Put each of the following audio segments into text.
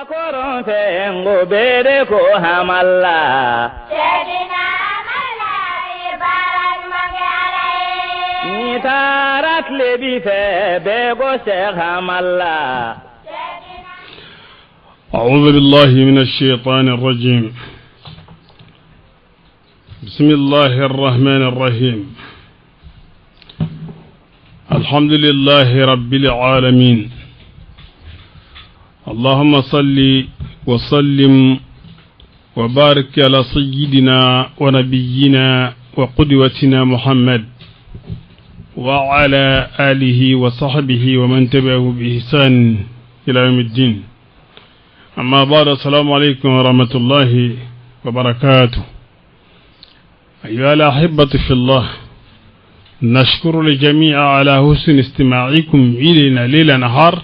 korontengo bere ko hamalla Sedina malai barak magare ni tarat lebi fe bego sheikh hamalla أعوذ بالله من الشيطان الرجيم بسم الله الرحمن الرحيم الحمد لله رب العالمين اللهم صل وسلم وبارك على سيدنا ونبينا وقدوتنا محمد وعلى آله وصحبه ومن تبعه بإحسان إلى يوم الدين أما بعد السلام عليكم ورحمة الله وبركاته أيها الأحبة في الله نشكر الجميع على حسن استماعكم إلينا ليل نهار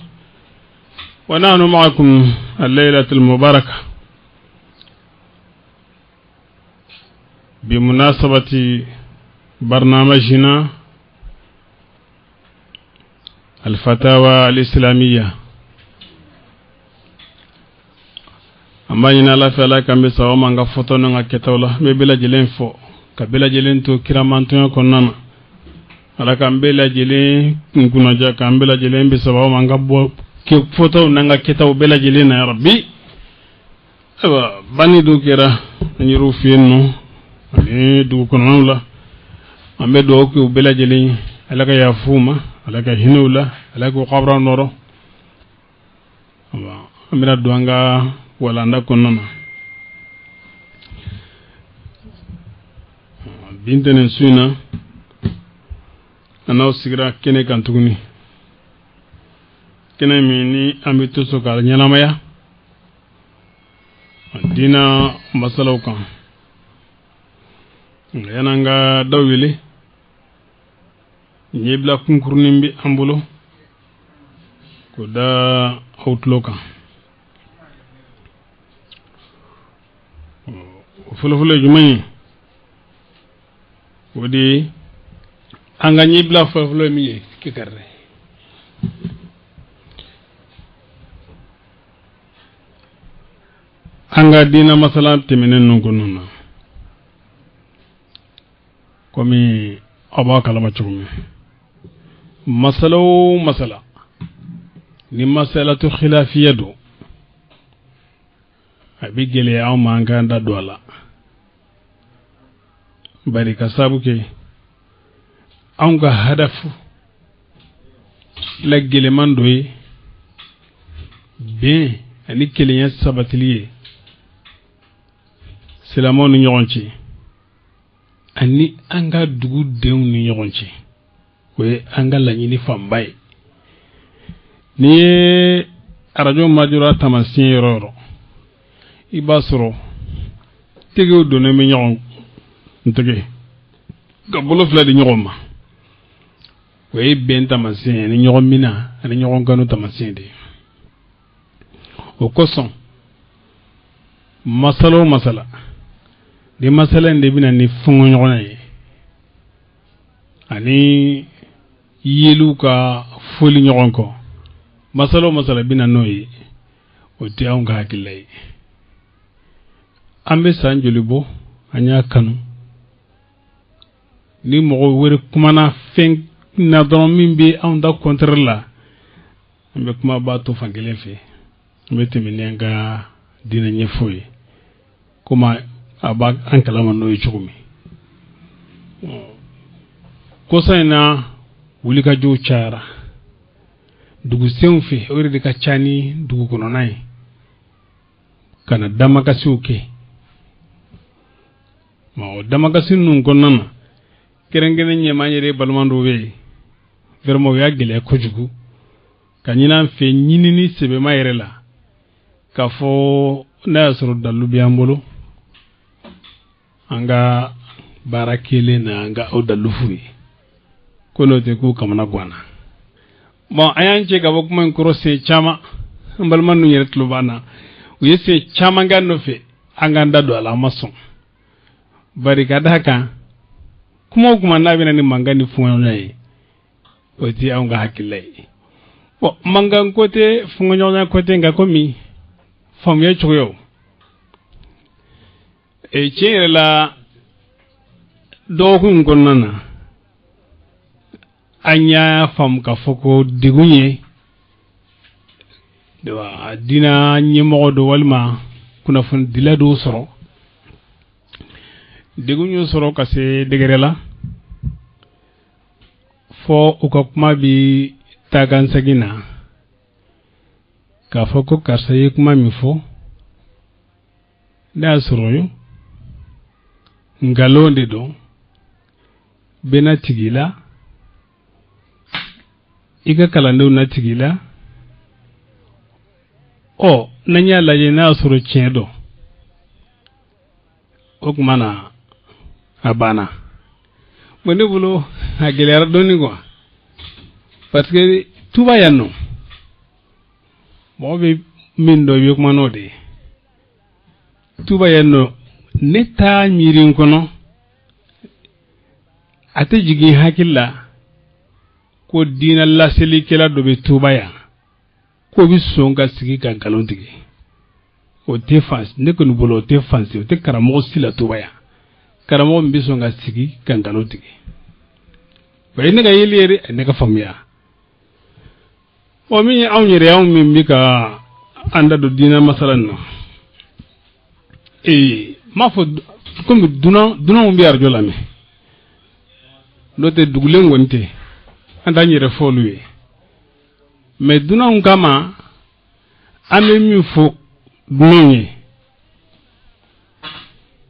ونحن معكم الليلة المباركة بمناسبة برنامجنا الفتاوى الإسلامية أما ينالا فلا كم سوا مانغا فوتونا نغا كتولا مبلا جلين فو كبلا جلين تو كرامانتو كونانا ala kambela jele nguna ja kambela jele mbi sababu manga bo ke foto nanga kitaw bela jele na rabbi aba bani do kera ni rufino ale du kono la ambe do ko bela jele ala ka yafuma ala ka hinula ala ko qabra noro aba amira do anga wala nda kono bintene suna anaw sigira kene kan tuguni kene mini amito sokal nyanamaya dina masalaw kan yananga dawile nyebla kunkurni ambulo ko da outlo kan fulo jumani wodi anga nyibla faflo mi ki karre anga dina masalan temenen non gonno komi aba kalama chumi masala ni masalatu khilafiyatu abi gele aw manga nda dola bari kasabu ke anga hadafu la geleman doy be ani keliya sabatiliye silamon ni ñonci ani anga dugu dew ni ñonci we anga lañi ni fambay ni arajo majura tamasien yororo ibasoro tegew do ne mi ñon ntege gabulo fla di ñoma we ben tamasien ni ñogon mina ani ñogon kanu tamasien de o koson masala di masala de bina ni fungo ñogona yi ani yelu ka foli ñogon ko masala bina noyi o ti aw nga hakilay ambe sanjoli bo anya kanu ni mo were kumana fen na don min bi on da contre la ambe kuma ba to fangele fe ambe teminenga dina nyefoyi kuma aba an kalama no yichumi ko sayna wuli ka jo chara dugu sen fe ori de ka chani dugu kono nay kana damaka suke ma o damaka sinu gonana kerengene nyemanyere balmando we vermo ya gele ko jugu kanyina fe nyinini sebe mayere la ka fo na suru dalu biambolo anga barakele na anga o dalu fuyi kono te ku kamana gwana bon ayanje ga bok man krose chama balman nu yeret lubana yese chama ngano fe anga ndado ala mason bari kadaka kuma na bina ni mangani fungo nay oti anga hakilai bo mangan kote fungo na kote nga komi faamuya cogoyaw tiɲɛ yɛrɛ la dɔgɔkun kɔnɔna na an y'a faamu k'a fɔ ko degun ye diinɛ ɲɛmɔgɔ dɔ walima kunnafoni dila dɔw sɔrɔ degun y'o sɔrɔ ka se degere la fɔ u ka kuma bi tagansegin na k'a fɔ ko karisa ye kuma min fɔ n'a y'a sɔrɔ ngalon de don bena tigi la i ka kalandenw na tigi la n'an y'a lajɛ n'a y'a sɔrɔ tiɲɛ don o tuma na a banna bon ne bolo a gɛlɛyara dɔɔnin quoi parce que tuba yan nɔ mɔgɔ bɛ min dɔ i bɛ kuma n'o de ye tuba yan nɔ ne t'a miiri n kɔnɔ a tɛ jigin hakili la ko diinɛ laselikɛla dɔ bɛ tuba yan ko bi sɔn ka sigi ka nkalon tigɛ o tɛ fansi ne kɔni bolo o tɛ fansi o tɛ karamɔgɔ si la tuba yan karamɔgɔ min bɛ sɔn ka sigi ka nkalon tigɛ bari ne ka yeli yɛrɛ ne ka faamuya min ye anw yɛrɛ anw min bɛ ka an da don diinɛ masala in na m'a fɔ komi dunanw bɛ arajo lamɛn n'o tɛ dugulen kɔni tɛ an t'an yɛrɛ fɔ olu ye mais dunanw kama an bɛ min fɔ dunanw ye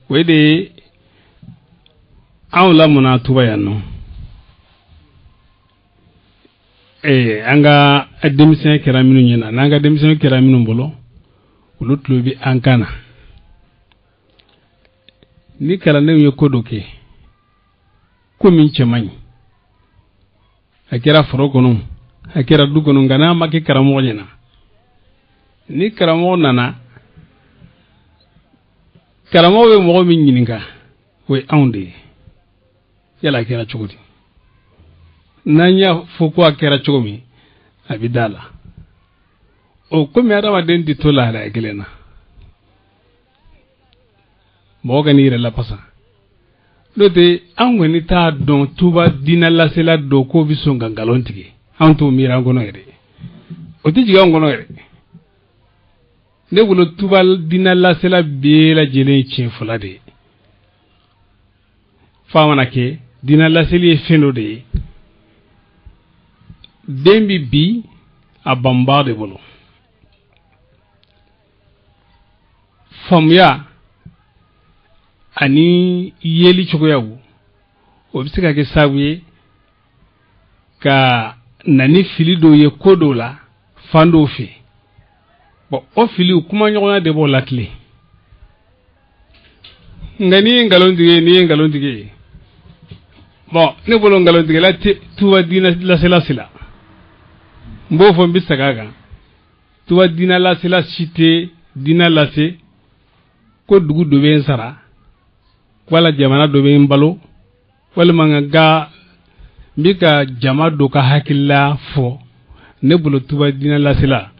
o de ye anw lamɔna tuba yan nɔ an ka denmisɛn kɛra minnu ɲɛna n'an ka denmisɛn kɛra minnu bolo olu tulo bɛ an kan na ni kalandenw ye ko dɔ kɛ ko min cɛ man ɲi a kɛra foro kɔnɔ a kɛra du kɔnɔ nka n'a ma kɛ karamɔgɔ ɲɛna ni karamɔgɔ nana karamɔgɔ bɛ mɔgɔ min ɲininka o ye anw de ye yala a kɛra cogo di n'an y'a fɔ ko a kɛra cogo min a bɛ da la komi adamaden tɛ to lahalaya kelen na mɔgɔ ka n'i yɛrɛ lapasa n'o tɛ an kɔni t'a dɔn tuba diinɛ lasela dɔ k'o bɛ sɔn ka nkalon tigɛ anw t'o miiri an kɔnɔ yɛrɛ o tɛ jigin an kɔnɔ yɛrɛ ne bolo tuba diinɛ lasela bɛɛ lajɛlen ye tiɲɛ fɔla de ye f'a mana kɛ diinɛ laseli ye fɛn dɔ de ye den bɛ bi a banbaa de bolo faamuya ani yeli cogoyaw o bɛ se ka kɛ sababu ye ka na ni fili dɔw ye ko dɔw la fan dɔw fɛ bon o filiw kuma ɲɔgɔnya de b'o lakile nka n'i ye nkalon tigɛ bon ne bolo nkalontigɛla tɛ tuba diinɛ lasela si la n b'o fɔ n bɛ segin a kan tuba diinɛ lasela si tɛ diinɛ lase ko dugu dɔ bɛ n sara wala jamana dɔ bɛ n balo walima nka n bɛ ka jama dɔ ka hakilila fɔ ne bolo tuba diinɛ lasela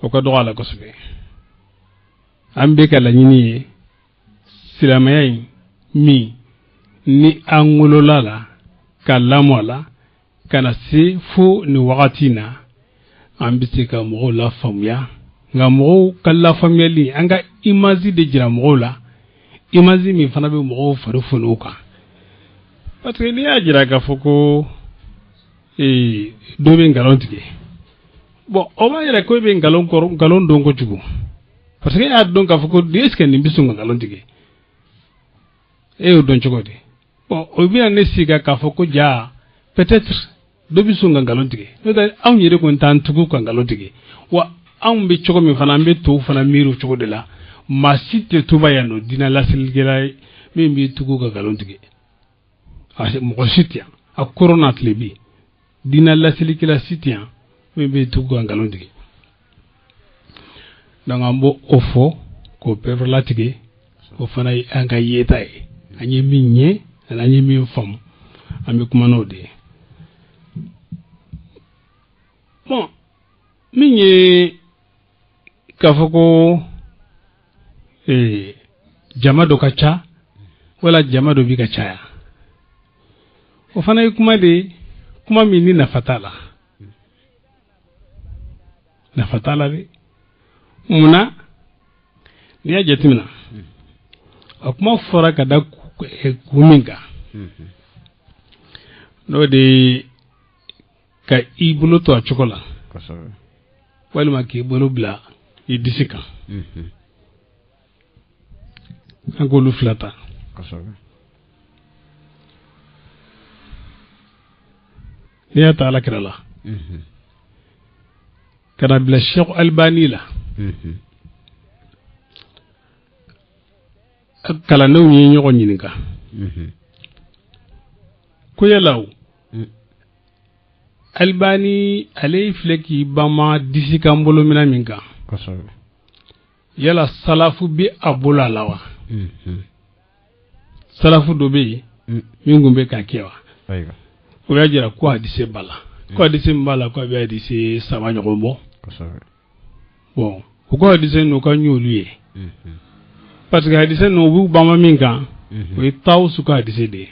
o ka dɔgɔ a la kosɛbɛ an bɛ ka laɲini ye silamɛya in min ni an wolola la ka lamɔ a la ka na se fo ni wagati na an bɛ se ka mɔgɔw la faamuya nka mɔgɔw ka lafaamuyali an ka image de jira mɔgɔw la image min fana bɛ mɔgɔw fari foni o kan parce que n'i y'a jira k'a fɔ ko dɔ bɛ nkalon tigɛ bon o b'a yɛrɛ ko e bɛ nkalon dɔn kojugu parce que e y'a dɔn k'a fɔ ko est ce que nin bɛ sɔn ka nkalon tigɛ e y'o dɔn cogo di bon o bɛna ne sigi k'a fɔ ko ja peut-être dɔ bɛ sɔn ka nkalon tigɛ n'o tɛ anw yɛrɛ kɔni t'an tugu ka nkalon tigɛ wa anw bɛ cogo min fana an bɛ tɔw fana miiri o cogo de la maa si tɛ tuba yan nɔ diinɛ laselikɛla ye min b'i tugu ka nkalon tigɛ mɔgɔ si tɛ yan a korona tile bi diinɛ laselikɛla si tɛ yan min b'i tugu ka nkalon tigɛ donc an b'o fɔ k'o bɛɛ latigɛ o fana ye an ka yeta ye an ye min ye ani an ye min faamu an bɛ kuma n'o de ye bon min ye kafoko jama do kacha wala jama do bi kacha o fana kuma min ni nafatala de muna ni ya jatimina a kuma fara ka da kuminga no de ka ibulu to a chokola walima ki bolo bla i disika an ko lu flata ni ya taala kirala kana bila Sheikh Albani la kala no ñi ñoko ñininka ko yalaw Albani alay fleki bama disika mbolo mina minka yala salafu bi abula lawa salafu do be mingumbe ka kewa o ya jira ko hadise bala ko hadise mbala ko bi hadise sama ñogombo bon ko hadise no ka ñoluye parce que hadise no bu bama minka o tawsu ko hadise de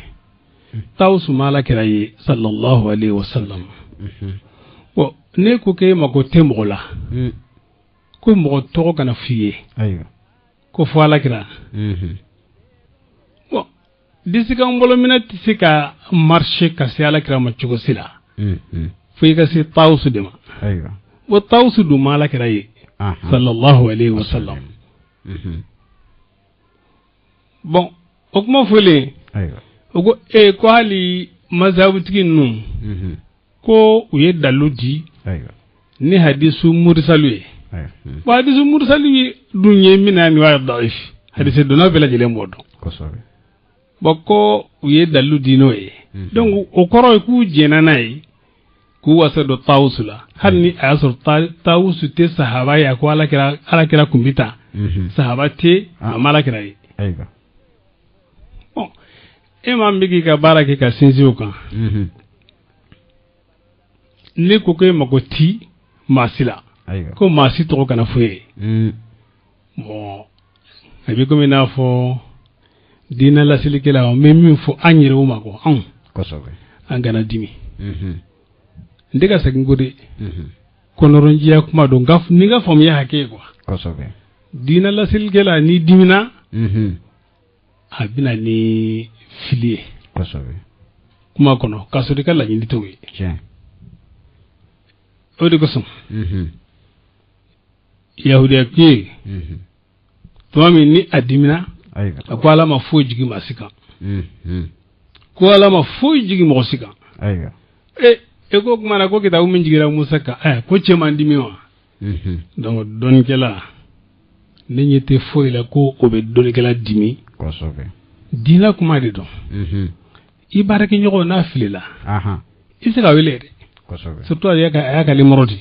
tawsu mala kirayi sallallahu alaihi wasallam bon ne ko ke mako temola ko mo to kana fiye ko fo ala kira bon disika mbolo minati sika marché ka si ala kira ma chugo sila fi ka si tawsu de ma wo tawsu du mala kirayi sallallahu alaihi wasallam bon o kuma fole ogo ko hali mazhabu tikin nu ko uye daludi ni hadisu mursalu wa hadisu mursalu dunye minani wa daif hadise dona bela jele modo bako uye daludi no donc o koro ku jenanai ku wasa do tawsula hanni asur tawsu te sahaba ya ko ala kira kumbita sahaba te amala kira bon imam bigi ka baraki ka sinziu kan ne ko ke magoti masila ko masi to kana fuye bon abi ko mina fo dina la silikela o memi fo anyire o mako an kosobe an gana dimi ndiga sakin gode konoronjiya kuma do ngaf ni nga fam ya hake ko kosobe dina la silikela ni dimina abina ni filie kosobe kuma kono kasodi kala ni towi odi ko sum yahudiya ki to mi ni adimina ko ala ma fo jigi masika ko ala ma fo jigi mo sika e ko kuma na ko kita umin jigira musaka ko chema ndimi wa donc don kela ni nyete fo ila ko obe don kela dimi ko sobe dina kuma de don ibaraki nyoko na filila isika wele de surtout aya ka limoroti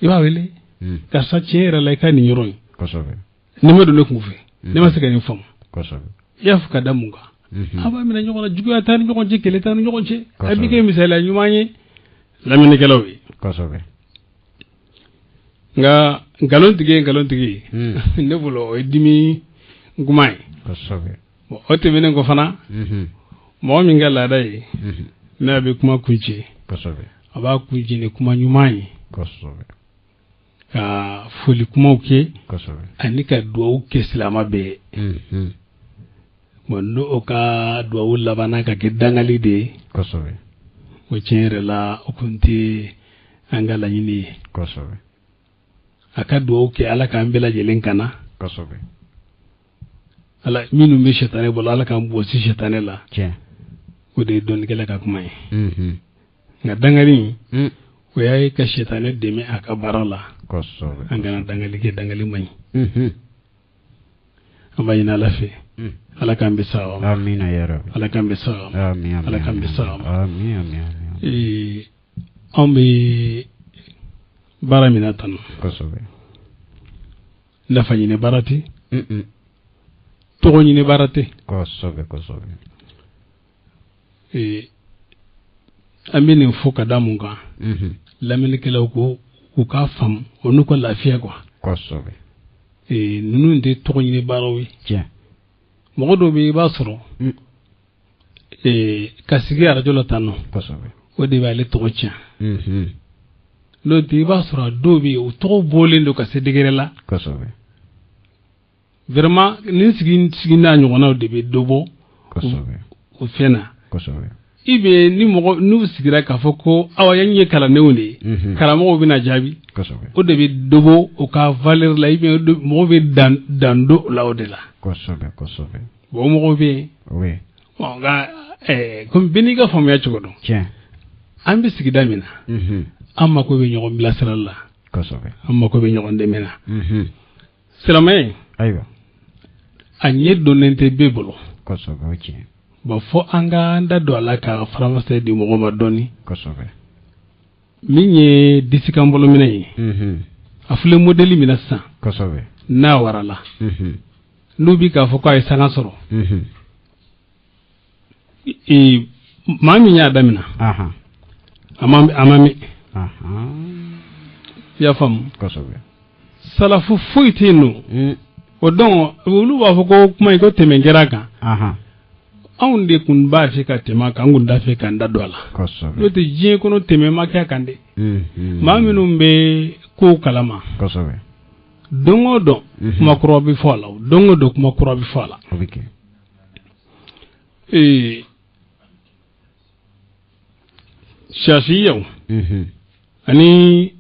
iba wele ka sa tiere la ka ni nyoro kosobe ni ma do ne kufe ne ma sika ni fam kosobe ya fuka damunga aba mina nyoko na jugo ya tan nyoko jekele tan nyoko che abike misala nyumanye la mine kelawi kosobe nga galon tigi ne bulo edimi ngumai kosobe bo ote minen ko fana mo mi ngala dai na be kuma kunche kosobe aba kunje ne kuma nyumai kosobe ka foli kuma uke kosobe anika duwa uke silama be mondo oka duwa ulabana ka kidangali de kosobe o chenre la okunti angala nyini kosobe aka duwa uke ala ka ambela jelen kana kosobe ala minu me shetane bola ala ka mbo si shetane la o de don kala ka kuma nga dangali o yayi ka shetane deme aka barala kosobe angana dangali mai abayina lafi ala kan bisawa amina ya rabbi ala kan bisawa amin ala kan bisawa amin ambi baramina tan kosobe nafa nyine barati to nyine barate kosobe amini foka damunga lamini kala ko ka fam onu ko lafiya quoi kosɛbɛ ninnu tɛ tɔgɔ ɲini baaraw ye tiɲɛ mɔgɔ dɔw bɛ i b'a sɔrɔ ka sigi arajo la tan nɔ kosɛbɛ o de b'ale tɔgɔ tiɲɛ n'o tɛ i b'a sɔrɔ a dɔw bɛ yen o tɔgɔ bɔlen don ka se degere la kosɛbɛ vraiment nin sigi n'a ɲɔgɔnnaw de bɛ dɔ bɔ kosɛbɛ o fɛn na kosɛbɛ i bɛ ni mɔgɔ n'u sigira k'a fɔ ko awa yan ye kalandenw de ye karamɔgɔw bɛna jaabi kosɛbɛ o de bɛ dɔ bɔ o ka valeur la i bɛ mɔgɔw bɛ dan do o la o de la kosɛbɛ kosɛbɛ bon mɔgɔw bɛ yen oui bon nka komi bɛɛ n'i ka faamuya cogo dɔn tiɲɛ an bɛ sigida min na an mako bɛ ɲɔgɔn bilasirali la kosɛbɛ an mako bɛ ɲɔgɔn dɛmɛ na silamɛ ayiwa a ɲɛ donnen tɛ bɛɛ bolo kosɛbɛ o tiɲɛ bon fo an ka an da don a la ka faranfasiya di mɔgɔ ma dɔɔni kosɛbɛ min ye disikan bolo minɛ ye a filɛ modèle min na sisan kosɛbɛ n'a warala n'u bi k'a fɔ k'a ye sanga sɔrɔ maa min y'a daminɛ a ma mɛn i y'a faamu kosɛbɛ salafu foyi tɛ yen nɔ o dɔn olu b'a fɔ ko kuma in ko tɛmɛ kɛra a kan anw de kun b'a fɛ ka tɛmɛ a kan an kun t'a fɛ k'an da don a la n'o tɛ diɲɛ kɔnɔ tɛmɛ ma kɛ a kan dɛ maa minnu bɛ kow kalama kosɛbɛ don o don kuma kɔrɔ bɛ fɔ a la don o don kuma kɔrɔ bɛ fɔ a la o bɛ kɛ shafiyaw ani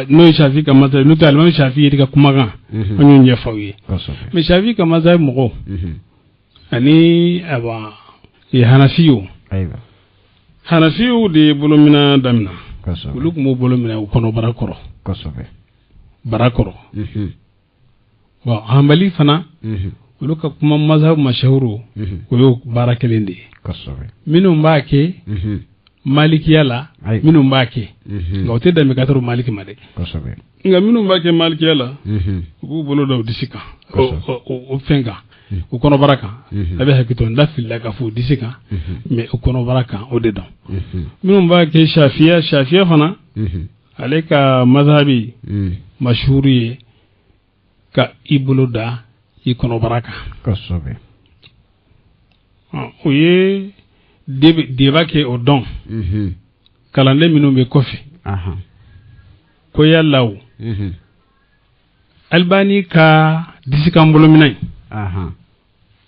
n'o ye shafi ka mazhab n'o tɛ alimami shafi yɛrɛ ka kumakan an y'o ɲɛfɔ aw ye mais shafi ka mazhab mɔgɔw ani hanafiyo hanafiyo de ye bolomina damina olu tun b'o bolomina u kɔnɔ bara kɔrɔ bara kɔrɔ bon hanbali fana olu ka kuma mazhab mashahuru o y'o baara kelen de ye minnu b'a kɛ malikiya la minnu b'a kɛ nka o tɛ danbe ka taa maliki ma dɛ nka minnu b'a kɛ malikiya la u b'u bolo da o disi kan o fɛn kan o kɔnɔbara kan a bɛ hakili to n da filila ka fɔ o disi kan mais o kɔnɔbara kan o de dɔn minnu b'a kɛ shafiya fana ale ka mazhabi mashhuru ye ka i bolo da i kɔnɔbara kan o ye débat kɛ o dɔn kalanden minnu bɛ kɔfɛ ko yala o Albani ka disikan bolo minɛ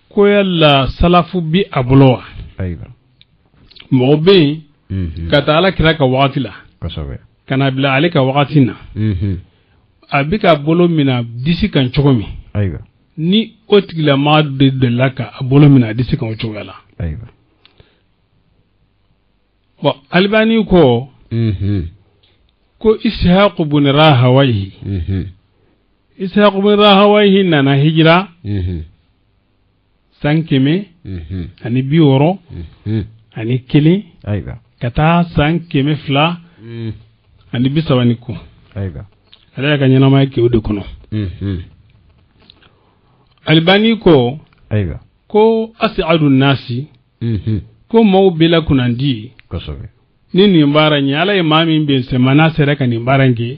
ko yala salafu bi a bolo wa mɔgɔ bɛ yen ka taa ala kira ka wagati la ka na bila ale ka wagati na a bɛ ka bolo minɛ disi kan cogo min ni o tigilama de delila ka a bolo minɛ disi kan o cogoya la bon Albani ko Ishaq ibn Rahawayhi Ishaq ibn Rahawayhi nana hijira san kɛmɛ ani 60 ani 1 ka taa san 200 ani 39 ale y'a ka ɲɛnamaya kɛ o de kɔnɔ Albani ko as'adu nasi ko maaw bɛɛ la kunnandi ni nin baara in ala ye maa min bɛn sɛmana sera ka nin baara in kɛ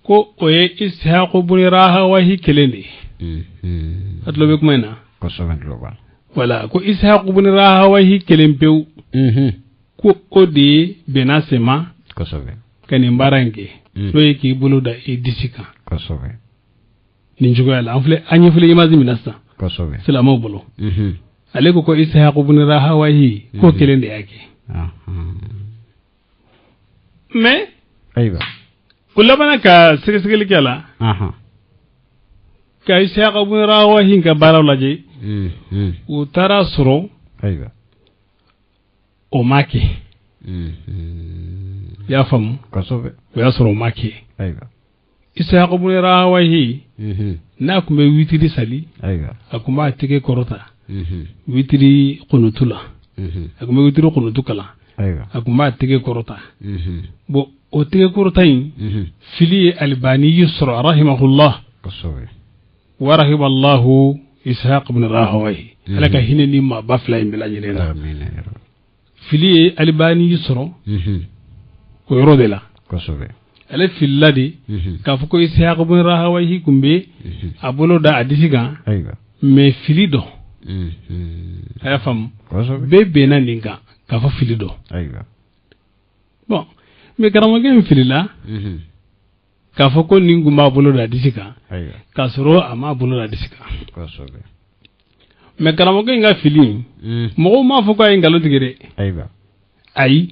ko o ye Ishaq ibn Rahawayhi kelen de a tulo bɛ kuma in na voilà ko Ishaq ibn Rahawayhi kelen pewu ko o de bɛnna sɛma ka nin baara in kɛ n'o ye k'i bolo da i disi kan nin cogoya la an ye filɛ image min na sisan silamɛw bolo ale ko Ishaq ibn Rahawayhi ko kelen de y'a kɛ mais u labana ka sɛgɛsɛgɛli kɛ la ka Ishaq ibn Rahawayhi ka baaraw lajɛ u taara sɔrɔ o ma kɛ i y'a faamu o y'a sɔrɔ o ma kɛ Ishaq ibn Rahawayhi n'a tun bɛ witiri sali a tun b'a tɛgɛ kɔrɔta witiri kunutu la a tun bɛ witiri kunutu kalan a tun b'a tɛgɛ kɔrɔta bon o tɛgɛ kɔrɔta in fili ye Albani yi sɔrɔ rahimahullah wa rahimallahu Ishaq ibn Rahawayhi ala ka hinɛ ni maa ba fila in bɛɛ lajɛlen na fili ye Albani yi sɔrɔ o yɔrɔ de la ale filladi ka fo ko Ishaq ibn Rahawayhi kumbe abolo da adisiga me filido aya fam be na ninga ka fo filido bon me karamoge mi filila ka fo ko ningu ma bolo da adisiga ka soro ama bolo da adisiga me karamoge nga fili mo ma fo ko ay ngalo tigere ay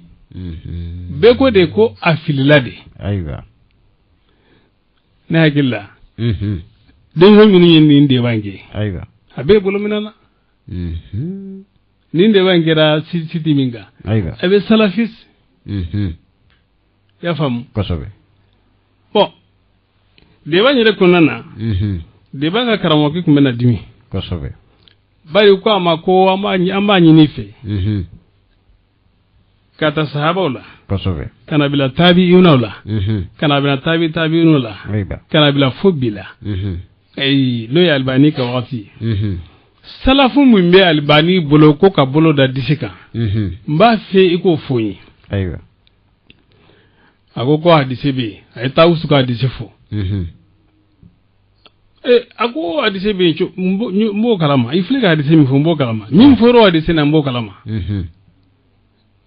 be ko de ko a filila de na hakilla den minu yen ni de bangi abe bolo minana ni de bangi ra siti minga abe salafis ya fam bon de bangi re kunana de banga karamo ki kumena dimi bari ko ama ko ama nyini fe kata sahaba wala kana bila tabi'una wala kana bila tabi'una wala kana bila fobila ay lo ya albani ka wati salafu mumbe albani bolo ko ka bolo da disika mba fe iko fonyi agogo hadise be ay tawsu ka hadise fo ago hadise be mbo kalama iflika hadise mi fo mbo kalama min foro hadise na mbo kalama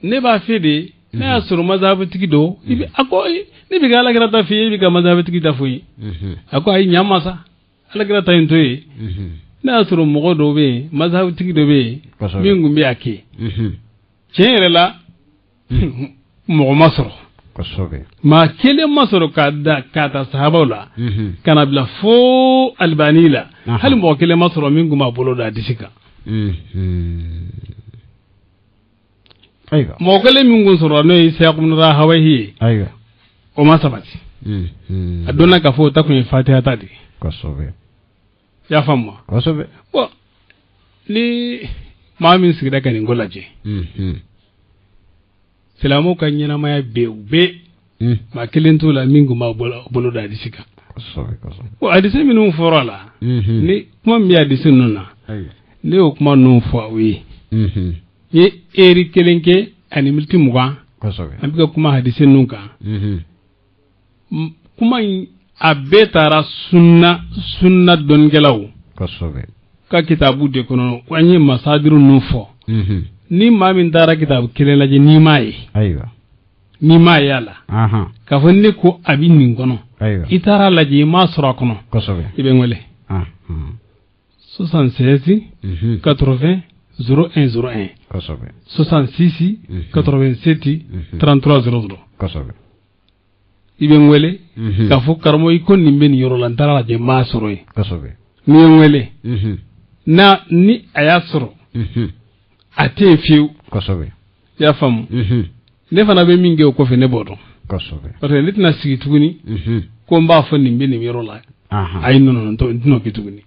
ne ba fede na asuru mazhabu tikido ibi ako ne bi gala grata fi bi ga mazhabu tikida foyi ako ay nyamasa ala grata intoyi na asuru mogodo be mazhabu tikido be mingu mbi ake chere la mo masro ma kele masro kada kata sahaba la kana bila fo albanila hal mo kele masro mingu ma bolo da disika mo kale mingu soro no Ishaq ibn Rahawayhi o masabati adona ka fo takun Fatiha tadi ya famma bo ni mamin sigida kan ngolaje selamo kan nyina maya be ma kelentu la mingu ma bolo da disika bo adise minu forala ni kuma mi adise nuna ni o kuma nu fo wi ye eri kelenke ani milti muga ambiga kuma hadise nunka kuma abetara sunna dongelaw ka kitabu de kono wanye masadiru nufo ni mamin dara kitabu kelen laje ni mai ni mai yala ka fonni ko abin nin kono itara laje ma sura kono ibe ngole 76 80 0101 66 87 3300 ibe ngwele ka fu karmo ikon nimbe ni yoro lantara la je masoro ni ngwele na ni ayasoro ate fiu ya fam ne fana be minge ko fe ne bodo parce que litna sigi tuguni ko mba fa nimbe ni yoro la ay non to no kituguni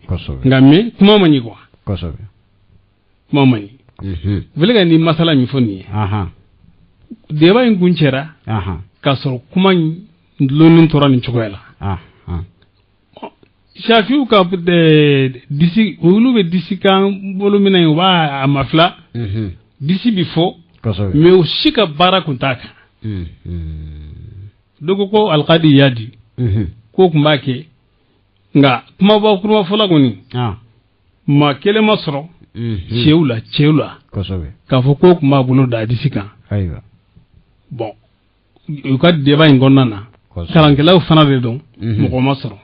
ngamme kuma manyi ko mamani vile ni masala mi foni deba in gunchera kasoro kuma lonin torani chokoyala shafiu ka de disi ulube disi kan bolumina wa amafla disi bifo me ushika bara kuntaka dogo ko alqadi yadi ko kumbake nga kuma ba kuma fola goni ma kele masro cheula ka fo ko kuma bulu da disika bon u ka deba ingonna na kalankela fana de don mo masro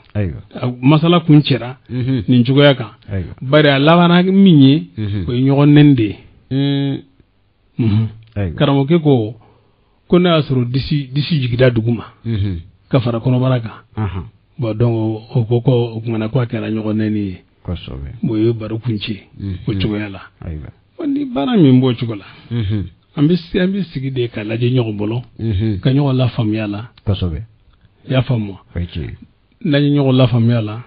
masala kunchera nin jugoya ka bari alawana minye ko nyogon nende karamo ke ko na asro disi jigida duguma ka fara kono baraka bo don o ko ngana ko akara nyogon neni boyo baru kunci ko jugoya wani bara mi mbo jugola ambi sigi de ka laje nyogo bolo ka nyogo la fam yala ya famo laje nyogo la fam yala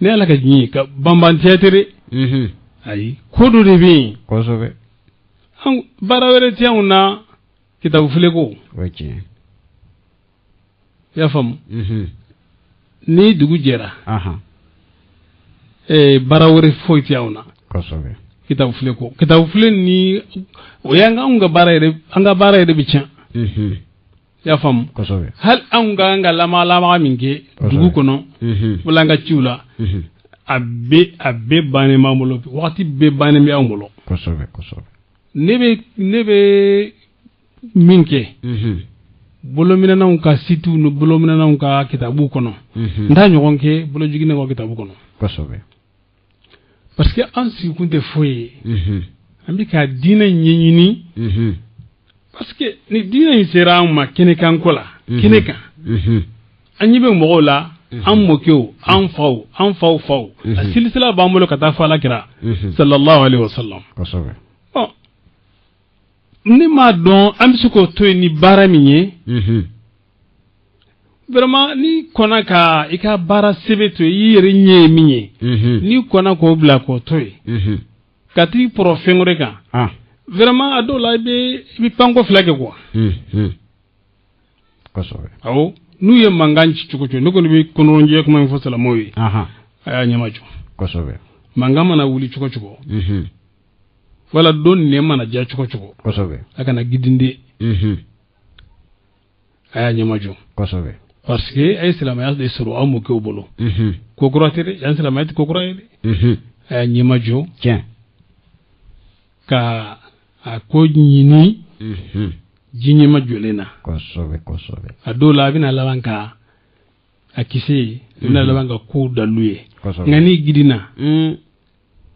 ne ala ka nyi ka bamban tetere ay kodu de bi an bara were tiauna kitabu fuleko ya fam ni dugu jera bara were foi tiauna kitabu fule ni oyanga unga bara ere anga bara ere bicha ya fam kosobe hal an ga lama minke dugu kono wala nga ciula abbe bane mamulo wakati be bane mi amulo kosobe nebe minke bolo mina na ka situ no bolo mina na ka kitabu kono nda nyogonke bolo jigine ko kitabu kono kosobe parce que an si kunte foye ambi ka dina nyenyini parce que ni dina sera ma kene kan kola kene kan anyi be mo la an mokeo an faw silsila ba mo lo kata fa la kira sallallahu alaihi wasallam kosobe ni ma don am suko to ni baraminye vraiment ni kona ka ika bara sebe to yiri nye minye ni kona ko bla ko toy kati profengore ka vraiment ado la bi pango flage quoi kosobe awo nu ye manganci chukucho nuko ni kono nje kuma mfosala moyi aya nyamacho kosobe mangama na wuli chukucho wala don ne mana ja chukucho kosobe aka na gidinde aya nyamacho kosobe parce que ay salama de suru amu ke obolo ko kuratere yan salama ko kurayele aya nyamacho tiens ka a ko nyini jinyi majolena kosobe adola bina lawanka akise bina lawanka ko daluye ngani gidina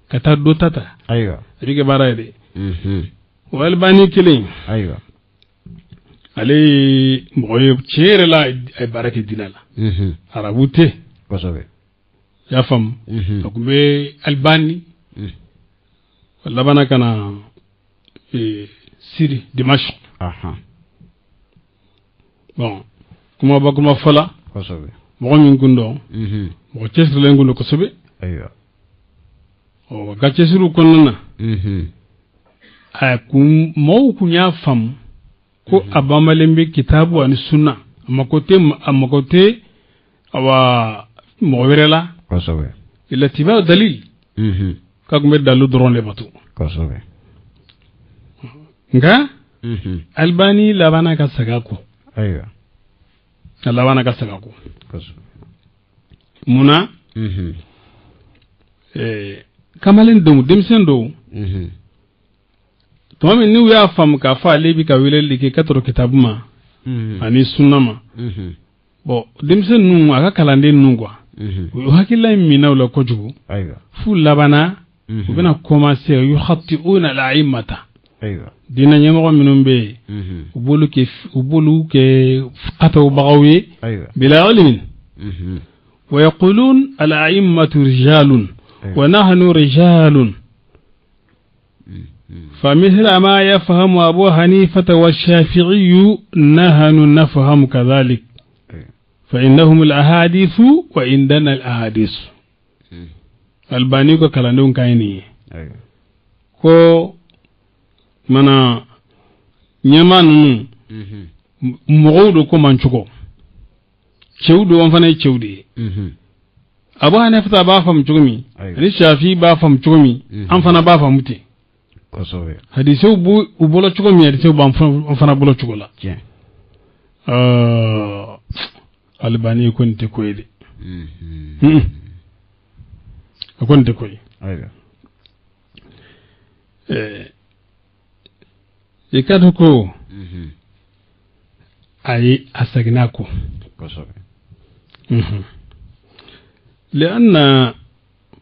kata do tata aywa rike barade wal bani kilin aywa ale moye chere la ay barake dinala arabute kosobe ya fam akumbe albani wala bana kana siri dimashq bon kuma fala kosobe mo min gundo mo cesre le ngundo kosobe aywa o ga cesru konnana ay kum mo kunya fam ko abamalembe kitabu ani sunna amakote awa mo werela kosobe ila tiba dalil kagme dalu drone le batu kosobe nga albani labana ka sagako aywa labana ka sagako kosobe muna kamalen dum demsen do to men ni ya fam ka fa lebi ka wele like katoro kitabuma ani sunnama bo demsen nu aka kalande nu kwa o hakilla mina wala kojugo aywa fu labana ubena commencer yukhati'una al'aimata aywa dina nyamo minum be ubulu ke qataw bagawi bila ilmin wa yaqulun al'aimatu rijalun wa nahnu rijalun فمثل ما يفهم أبو حنيفة والشافعي نحن نفهم كذلك فإنهم الأحاديث وعندنا الأحاديث albani ko kalandon kayni ko mana nyamanu mogodo ko manchugo cewdo on fana cewde abu hanifa ba fam chugmi ni shafi ba fam chugmi an fana ba fam muti kosobe hadise u bolo chugmi hadise ba fana bolo chugola albani ko nte koyde akonte koy aywa ikado ko ay asagnako kosobe لأن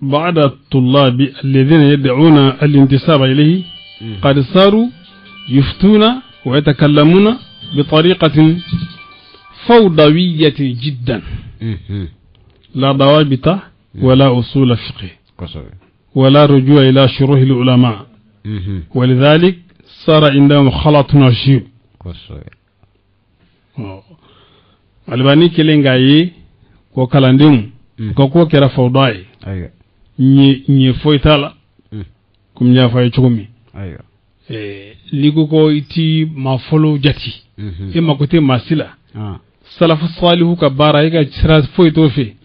بعض الطلاب الذين يدعون الانتساب إليه قد صاروا يفتون ويتكلمون بطريقة فوضوية جدا لا ضوابط ولا أصول فقه ولا رجوع إلى شروح العلماء ولذلك صار عندهم خلط عجيب albani kelengaye ko kalandem ko kera fawdai ni foitala kum nya fay chugumi ligo ko iti ma folo jati e makote masila salafu salihu ka bara yiga sira foito fe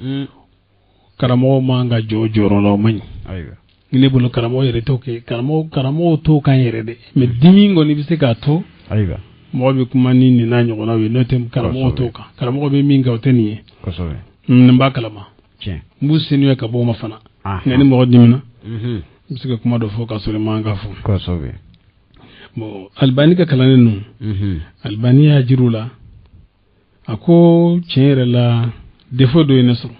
karamo manga jojoro lo mani ngine bulu karamo yere toke karamo to kan yere de me dimingo ni bise ka to mo be kuma ni ni na nyogona we no tem karamo to ka karamo be min ga oteni ko so be mba kalama tiens musinu ka bo ma fana ngani mo dimina bisika kuma do fo ka sore manga fu ko so be mo albani ka kalane nu albani ya jirula ako chere la defo do inaso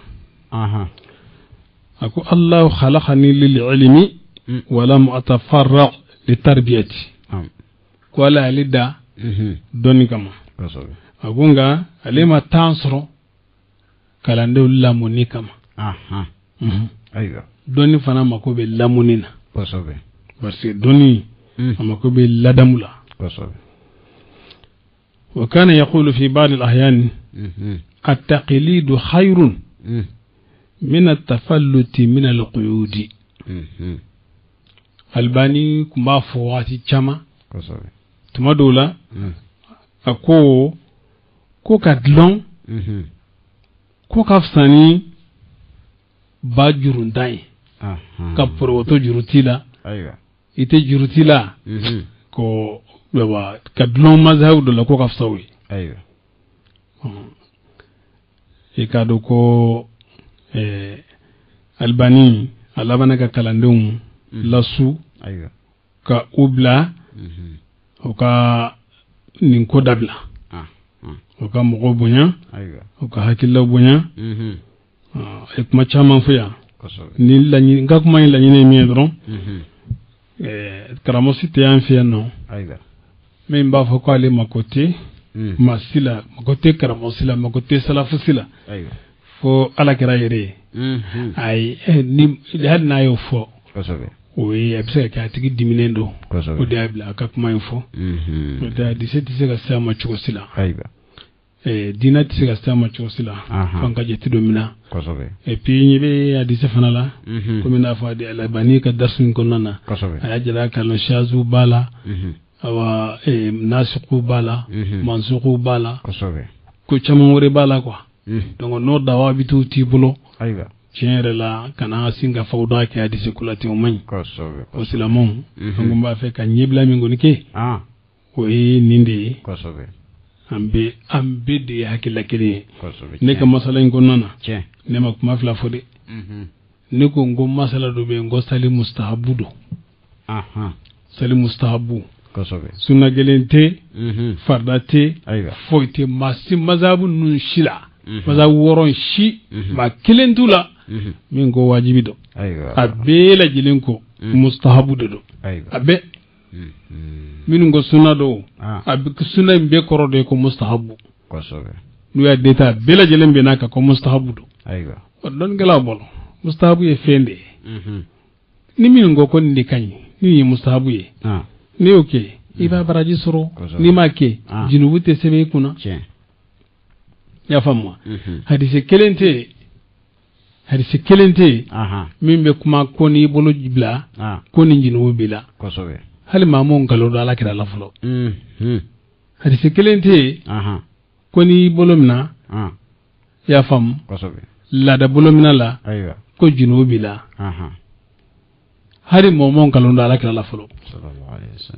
ako allah khalaqani lil ilmi wa lam atafarraq li tarbiyati ko la lida doni kama ko so be agunga alema tansro kalande lamuni kama aywa doni fana mako be lamunina ko so be parce que doni mako be ladamula ko so be وكان يقول في بعض الأحيان التقليد خير من التفلت من القيود albani kuma fowati chama tumadola ako ko kadlon ko kafsani ba jurundai ka proto jurutila ite jurutila ko baba kadlon mazhabu do la ko kafsawi ikado ko albani alabana ka kalandum lasu ka ubla o ka ninko dabla o ka mogo bonya o ka hakilla bonya e kuma chama fuya ni lañi nga kuma ni lañi ne mi dron karamosi te an fiya no min ba fo ko ale makote masila makote karamosi la makote salafu sila fo ala kira yere ay ni had na yo fo oui abse ka tigi diminendo o diabla ka kuma info da diseti se ga sama chuko sila dina tise ga sama chuko sila fanga jeti domina et puis ni be adise fanala comme na fa di albani ka darsun konana aya jara kan shazu bala awa nasiqu bala mansuqu bala ko chamore bala quoi donc no dawa bitu tibulo tiere la kana singa fawda ke hadise kulati umany ko silamon ngumba fe ka nyibla mi ngoni ke ko nindi ambe de hakila kele ne ka masala ngonana ne ma kuma fla fode ne ko ngom masala do be ngo sali mustahabu do sali mustahabu sunna gelente fardate foite masi mazabu nun shila mazabu woron shi ma kelentula min go wajibi do abbe la jilenko mustahabu do abbe min go sunna do abbe sunna be korode ko mustahabu nu ya deta bela jelembe naka ko mustahabu do don gala bolo mustahabu e fende ni min go ko ndi kany ni mustahabu e ni okay iba baraji soro ni make jinubute sebe kuna ya famwa hadise kelente min be kuma ko ni bolo jibla ko ni jinubu bila hali mamon kalo do ala kira la folo hadise kelente ko ni bolo mina ya fam la da bolo mina la ko jinubu bila hari momon kalo do ala kira la folo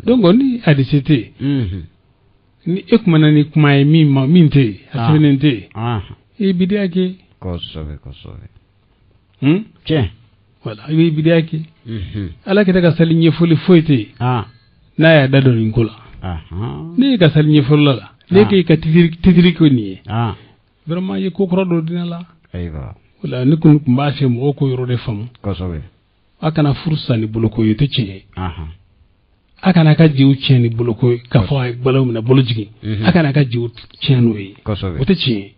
donc ni hadise te ni ekmana ni kuma e min te asbenente e bidiake ko sobe voilà e bidiake ala ke daga sali nyefoli foite na ya dado ngula ni ka sali nyefoli la ne ke ka titiri ko ni vraiment ye ko krodo dinala aywa wala ni kun mba se mo ko yoro de fam ko sobe akana fursa ni buloko yete ci akana ka jiw cheni buloko ka fo ay balum na bolojigi akana ka jiw chenu yi wote ci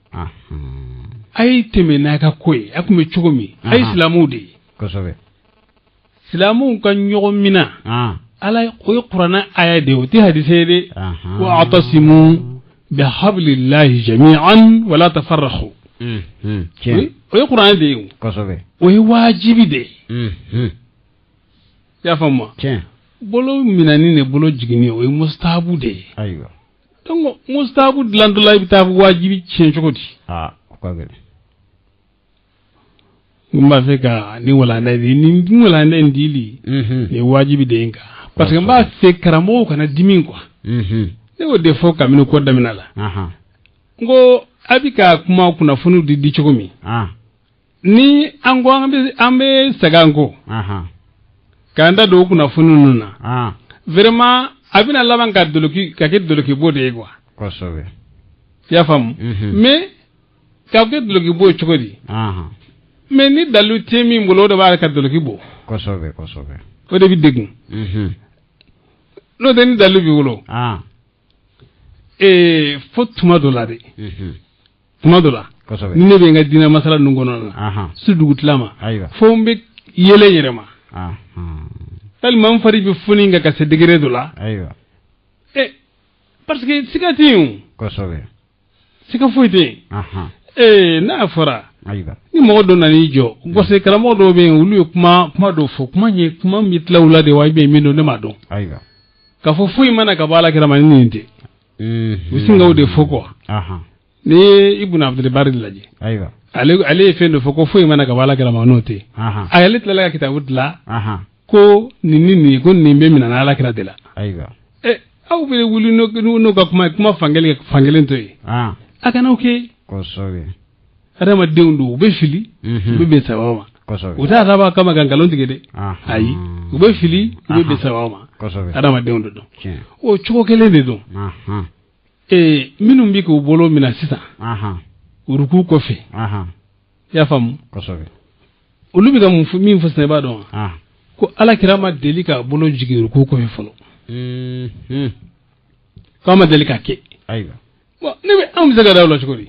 ay teme na ka koy akume chugomi ay islamu de islamu kan nyogo mina ala koy qur'ana aya de wote hadise de wa atasimu bi hablillahi jami'an wa la tafarraqu oy qur'ana de oy wajibi de ya fama bolo minani ne bolo jigini o mustahabu de aywa donc mustahabu landula bitabu wajibi cien chokoti ko gele ngumba feka ni wala na ndili ni wajibi de inga parce que mba fe karamo kana dimin quoi ne o de fo kamino ko damina la ngo abika kuma kuna funu di cogo mi ni ango ambe sagango kanda do kuna funu nuna vraiment abina laban ka doloki ka ke doloki bode quoi kosobe ya fam mais ka ke doloki bo cogo di mais ni dalu temi mbolo do ba ka doloki bo kosobe o de bi degun no de ni dalu bi wolo fo tuma do la de tuma do la ni ne be nga dina masala nungono na su dugutlama fo mbe yele yerema tal man fari bi funi nga ka se degré do la parce que sikati sika foite na fora ni mo do nani jo go se kala mo do be ulu kuma do fo kuma nye kuma mitla ula de wa be mindo ne ma do ka fo fuyi mana ka bala kira mani ninte usinga ude foko ni ibn abdul barid laji ale fe no foko fuyi mana ka bala kira manote ayale tala kitabudla ko ni ko ni be mina ala kira dela aw be wuli no ka kuma fangelen to akana okay kosobe adama dewndu be fili be sawama uta raba kama gangalon tigede ayi be fili be sawama adama dewndu do o chuko kele de do minum bi ko bolo mina sisa uruku ko fe ya fam kosobe ulubi ga min fusne ba do ko ala kirama delika bolo jigi uruku ko fe folo kama delika ke aywa wa ne be am zaga dawlo chukuri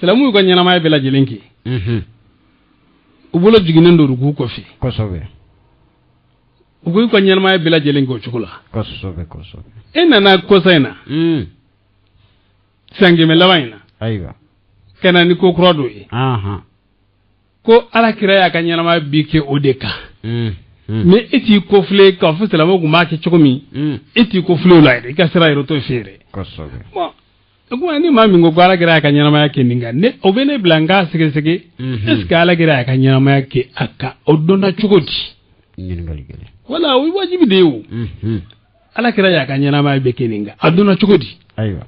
salamu ko nyana may bela jelenki ubolo jigi nendo uruku ko fe kosobe ugo ko nyana may bela jelenki o chukula kosobe na kosaina sangi me lawaina aywa kana ni ko krodo ko ala kira ya kan nyana may bike odeka mais eti ko fle ka fu salamu ko ma ke chokomi eti ko fle la de ka sira ro to fere kosobe bon ko ni mami ngo ala kira ya kan nyana may ke ninga ne obene blanga sege est-ce que ala kira ya kan nyana may ke aka odona chukoti wala wi wajibi de wu ala kira ya kan nyana may be ke ninga aduna chukoti aywa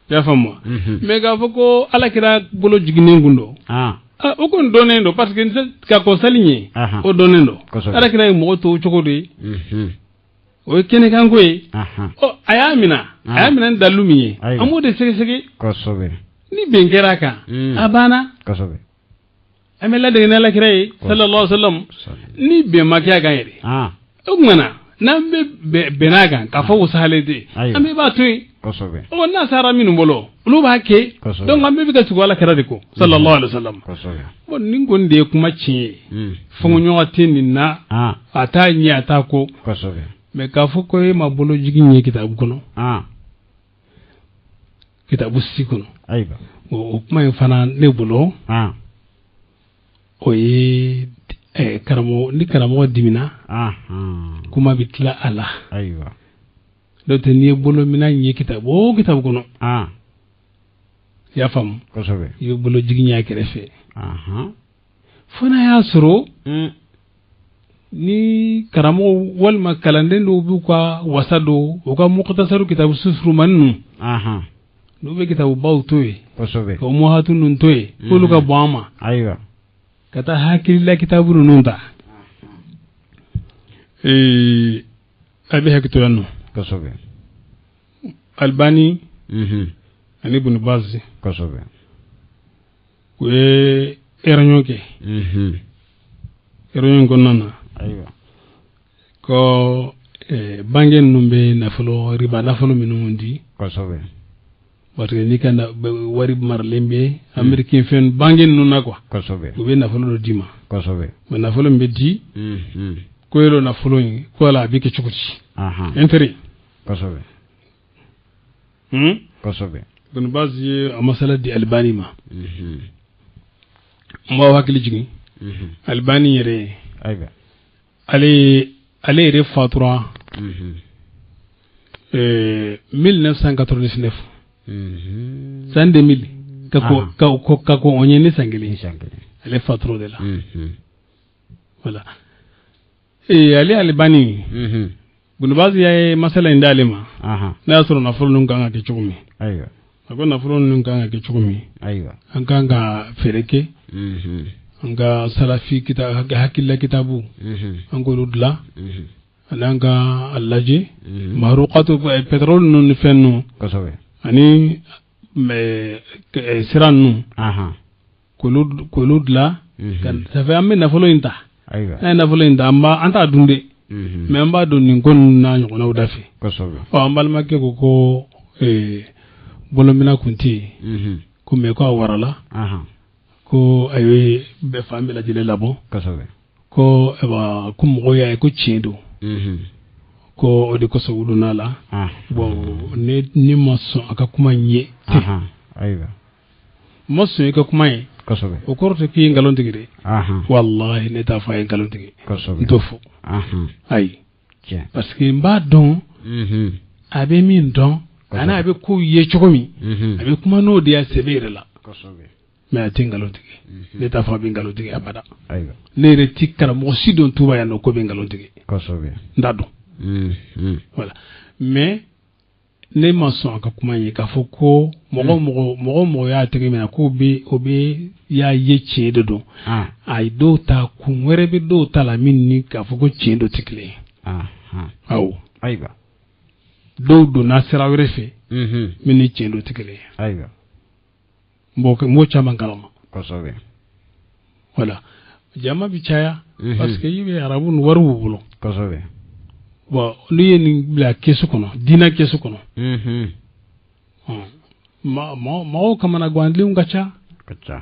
ya famu mais ga foko ala kira bolo jigine ngundo o kon donendo parce que ka ko saligné o donendo ala kira mo to chokodi o kene kan koy o ayamina dalumi amode sege kosobe ni bengera ka abana kosobe amela de na la kira sallallahu alaihi wasallam ni be makiya ga yere o ngana nambe benaga ka fo usalete ambe ba toy kosobe o na sara minu bolo ulu ba ke donc ambe bi ka tugo ala kira de ko sallallahu alaihi wasallam kosobe bon ningon de kuma ci fongo nyoti ninna ata nya ata ko kosobe me ka fo ko ma bolo jigi nye kitabu kono kitabu sikono ayba o kuma fana ne bolo o ye karamo dimina kuma bitla ala aywa do te ni bolo mina nye kitabu kono ya fam kosobe yo bolo jigi nya kerefe fona ya soro ni karamo walma kalanden do bu kwa wasado o ka muqtasaru kitabu susru mannu do be kitabu bawtoy kosobe ko mo hatun nun toy ko lu ka bama aywa kata hakilla kitabu nunta abi hakito yanno kosobe albani ani ibn baz kosobe ko eranyoke eranyon ko nana aywa ko bangen numbe nafolo riba nafolo minundi kosobe parce que ni kana wari marlembe americain fen bangen nuna quoi kosobe be nafolo do dima kosobe me nafolo mbe di ko yelo nafolo ko la bi ke chukuti intérêt kosobe kosobe don bazi amasala di albani ma mo wakili jigi albani yere ayba ale re fatura 1999 san 2000 kako onye ni sangeli ale fatro de la voilà et ale albani Bunubazi ya masala indalima aha na soro na fulu nunga ke chukumi aiwa ako na fulu nunga ke chukumi aiwa anga fereke anga salafi kita hakilla kitabu ango ludla ananga allaji maruqatu petrol nun fennu kosobe ani me sirannu aha kuludla kan safa amme na fulu inta aiwa na fulu inta amba anta dunde mais amba don ni gon na nyona udafi kosobe o ambal makke ko bolomina kunti ko me ko warala aha ko ayi be fambe la jile labo kosobe ko eba kum go ya ko chindo ko odi ko so wuduna la bon ni mosso aka kuma nye aha aiwa mosso ka kuma ye kosobe o korto ki ngalon tigide aha wallahi ne ta fa ngalon tigide kosobe ndofo aha ay tiens parce que mba don abe min don ana abe ko ye chokomi abe kuma no dia sebere la kosobe mais a tingalo tigi ne ta fa bingalo tigi abada aiwa ne reti kala mo si don tuba ya no ko bingalo tigi kosobe ndado voilà mais ne maçon aka kuma yi ka foko mogo ya tigi mena ko be obe ya ye chedo do ay do ta ku ngere be do ta la minni ka foko chedo tikle aw aiwa do na sera werefe minni chedo tikle aiwa mo chama ngalama kosobe voilà jama bichaya parce que yibe arabun waru bulo kosobe bon lui ni bla kesu kono dina kesu kono ma kamana gwandli ngacha kacha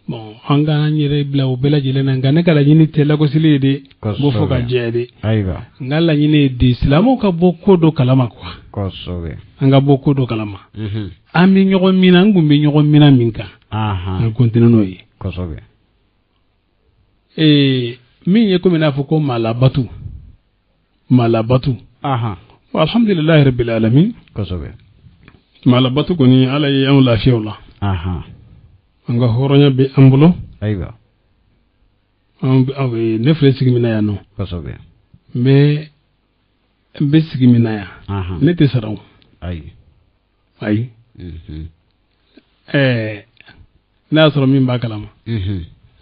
bon anga nyire bla o bela jele na ngane kala nyini tela ko silede bo foka jede aiwa ngala nyine di islamo ka boko do kalama kwa kosobe anga boko do kalama ami nyogo mina ngumbi nyogo mina minka aha continue no yi kosobe min ye ko mina foko malabatu aha alhamdulillah rabbil alamin kosobe malabatu koni ala yi an lafiya wala aha anga horonya be ambulo aiwa awe ne fle sigimina ya no kosobe me be sigimina ya aha ne te saraw ai na soro min ba kalama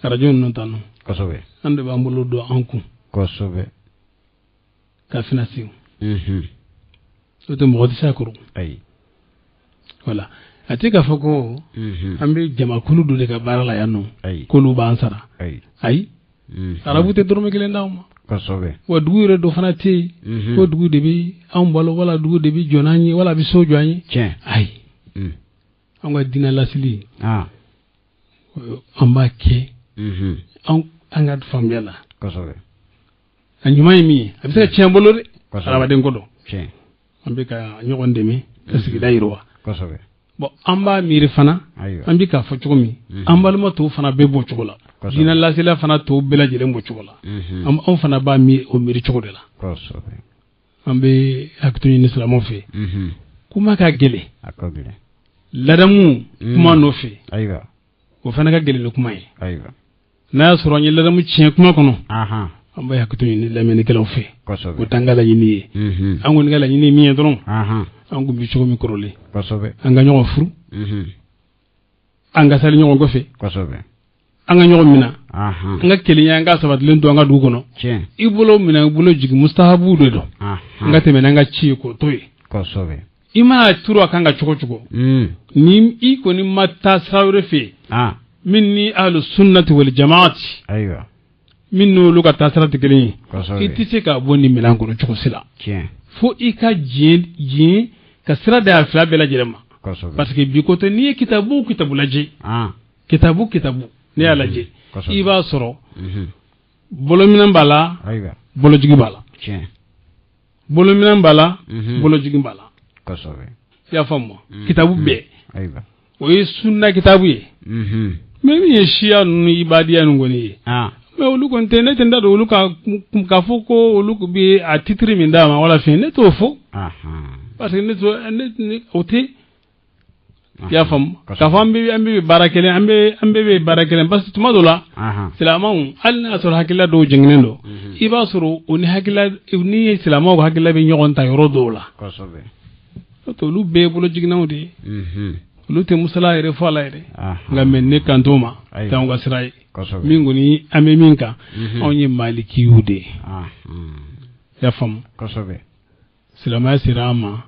radio non tanu kosobe ande ba ambulo do anku kosobe ka finasiw o te mo sa kuru ai voilà ati ka foko ambe jama kulu do de ka barala ya no kulu ba ansara ai arabu te dorme gele ndawma kosobe wa dugure do fanati ko dugu de bi ambalo wala dugu de bi jonani wala bi sojo anyi ai anga dina lasili amba ke anga fambiala kosobe anyuma mi abisa chembolo de araba den godo ambe ka nyogonde mi kasigi dairwa kosobe bo amba miri fana ambi ka fo chogomi ambal ma to fana be bo chogola dina lasila fana to bela jele mo chogola am fana ba mi o miri chogodela kosobe ambe akto ni islamo fe kuma ka gele akogele ladamu kuma no fe aiwa o fana ka gele no kuma yi aiwa na soro ni ladamu chien kuma kono aha amba yakto ni lameni kala fe kosobe o tangala yini angon ngala yini mi endron aha angu bi chogomi korole kosobe anga nyogo furu anga sali nyogo gofe kosobe anga nyogo mina aha anga kelinya anga sabat len do anga du kono ibulo mina bulo jigi mustahabu do anga teme anga chi ko toy kosobe ima turu akanga choko ni iko ni matta sawre fe minni ahlus sunnati wal jamaati aiwa minno luka tasrati kelin itise ka bonni milan ko choko sila fo ika jin ka sira da afla bela jelema parce que bi ko to ni kitabu laje kitabu ni alaje iba soro bolo minan bala aiwa bolo jigi bala bolo minan bala bolo jigi bala kosobe ya famo kitabu be aiwa o yi sunna kitabu ye me ye shia nu ibadiya nu ngoni me olu kon tene tenda do olu ka foko olu bi a titri min dama wala fin ne to fo parce que ne to ne ote ya fam ka fam ambe barakelen ambe barakelen bas tuma dola silamaw alna asor hakilla do jingnendo iba suru oni hakilla ni silamaw hakilla be nyogon ta yoro dola kosobe to lu be bulo jignaw de lu te musala ere fala ere ngamen ne kantoma tanga sirai mingoni ame minka onye maliki yude ya fam kosobe silama sirama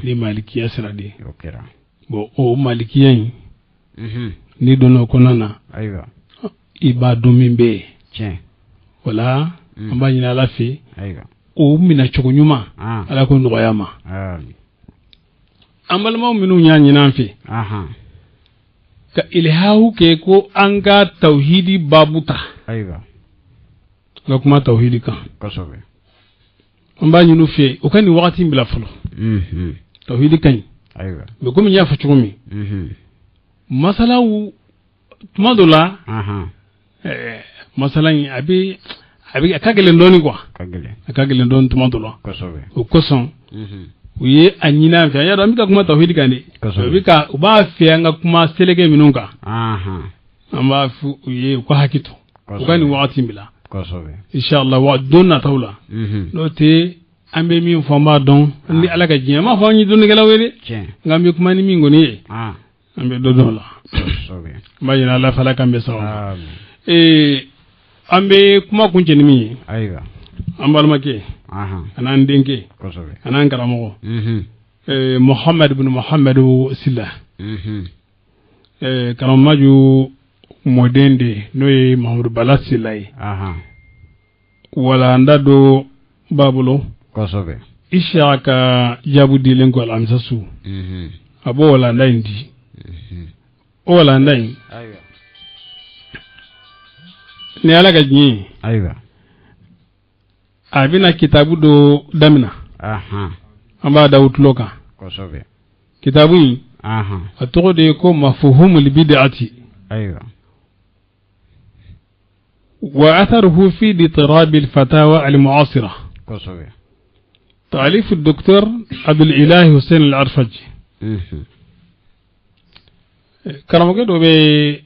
ni malikiya sirade okera bo o malikiya ni dono konana aywa ibadu mimbe tiens wala amba nyina lafi aywa o mina chogonyuma ala ko ndoyama amalma minu nyanyi nanfi ka ilhahu ke ko anga tauhidi babuta aywa ga kuma tauhidi kan kosobe amba nyinu fe o kan ni wakati mbila folo tauhidi kan aywa be ko mi nya fa chugumi masala wu tumadola masala yi abi akagele ndoni kwa akagele ndoni tumadola kosobe o koson uye anyina fa ya do mi ka kuma tauhidi kan de bi ka uba fe anga kuma selege minunka amba fu uye ko hakito o kan ni wakati mbila kosobe inshallah wa donna tawla no te ambe mi famba don ni ala ka jinya ma fa ni don gela wele ngambe kuma ni mi ngoni ambe do la kosobe bayina la fala kambe sawa ambe kuma kunje ni mi aywa ambal make anan denke kosobe anan karamo muhammad ibn muhammad silla karamaju modende noy mahmud balasilai wala ndado babulo kosobe ishaka jabudi lenko alamsasu abo wala ndaindi wala ndai aywa ne ala gajni aywa abina kitabu do damina amba dawut loka kosobe kitabu atoko de ko mafhumul bid'ati aywa وأثره في اضطراب الفتاوى المعاصرة كوسوي تأليف الدكتور عبد الإله حسين العرفج كرامك دوبي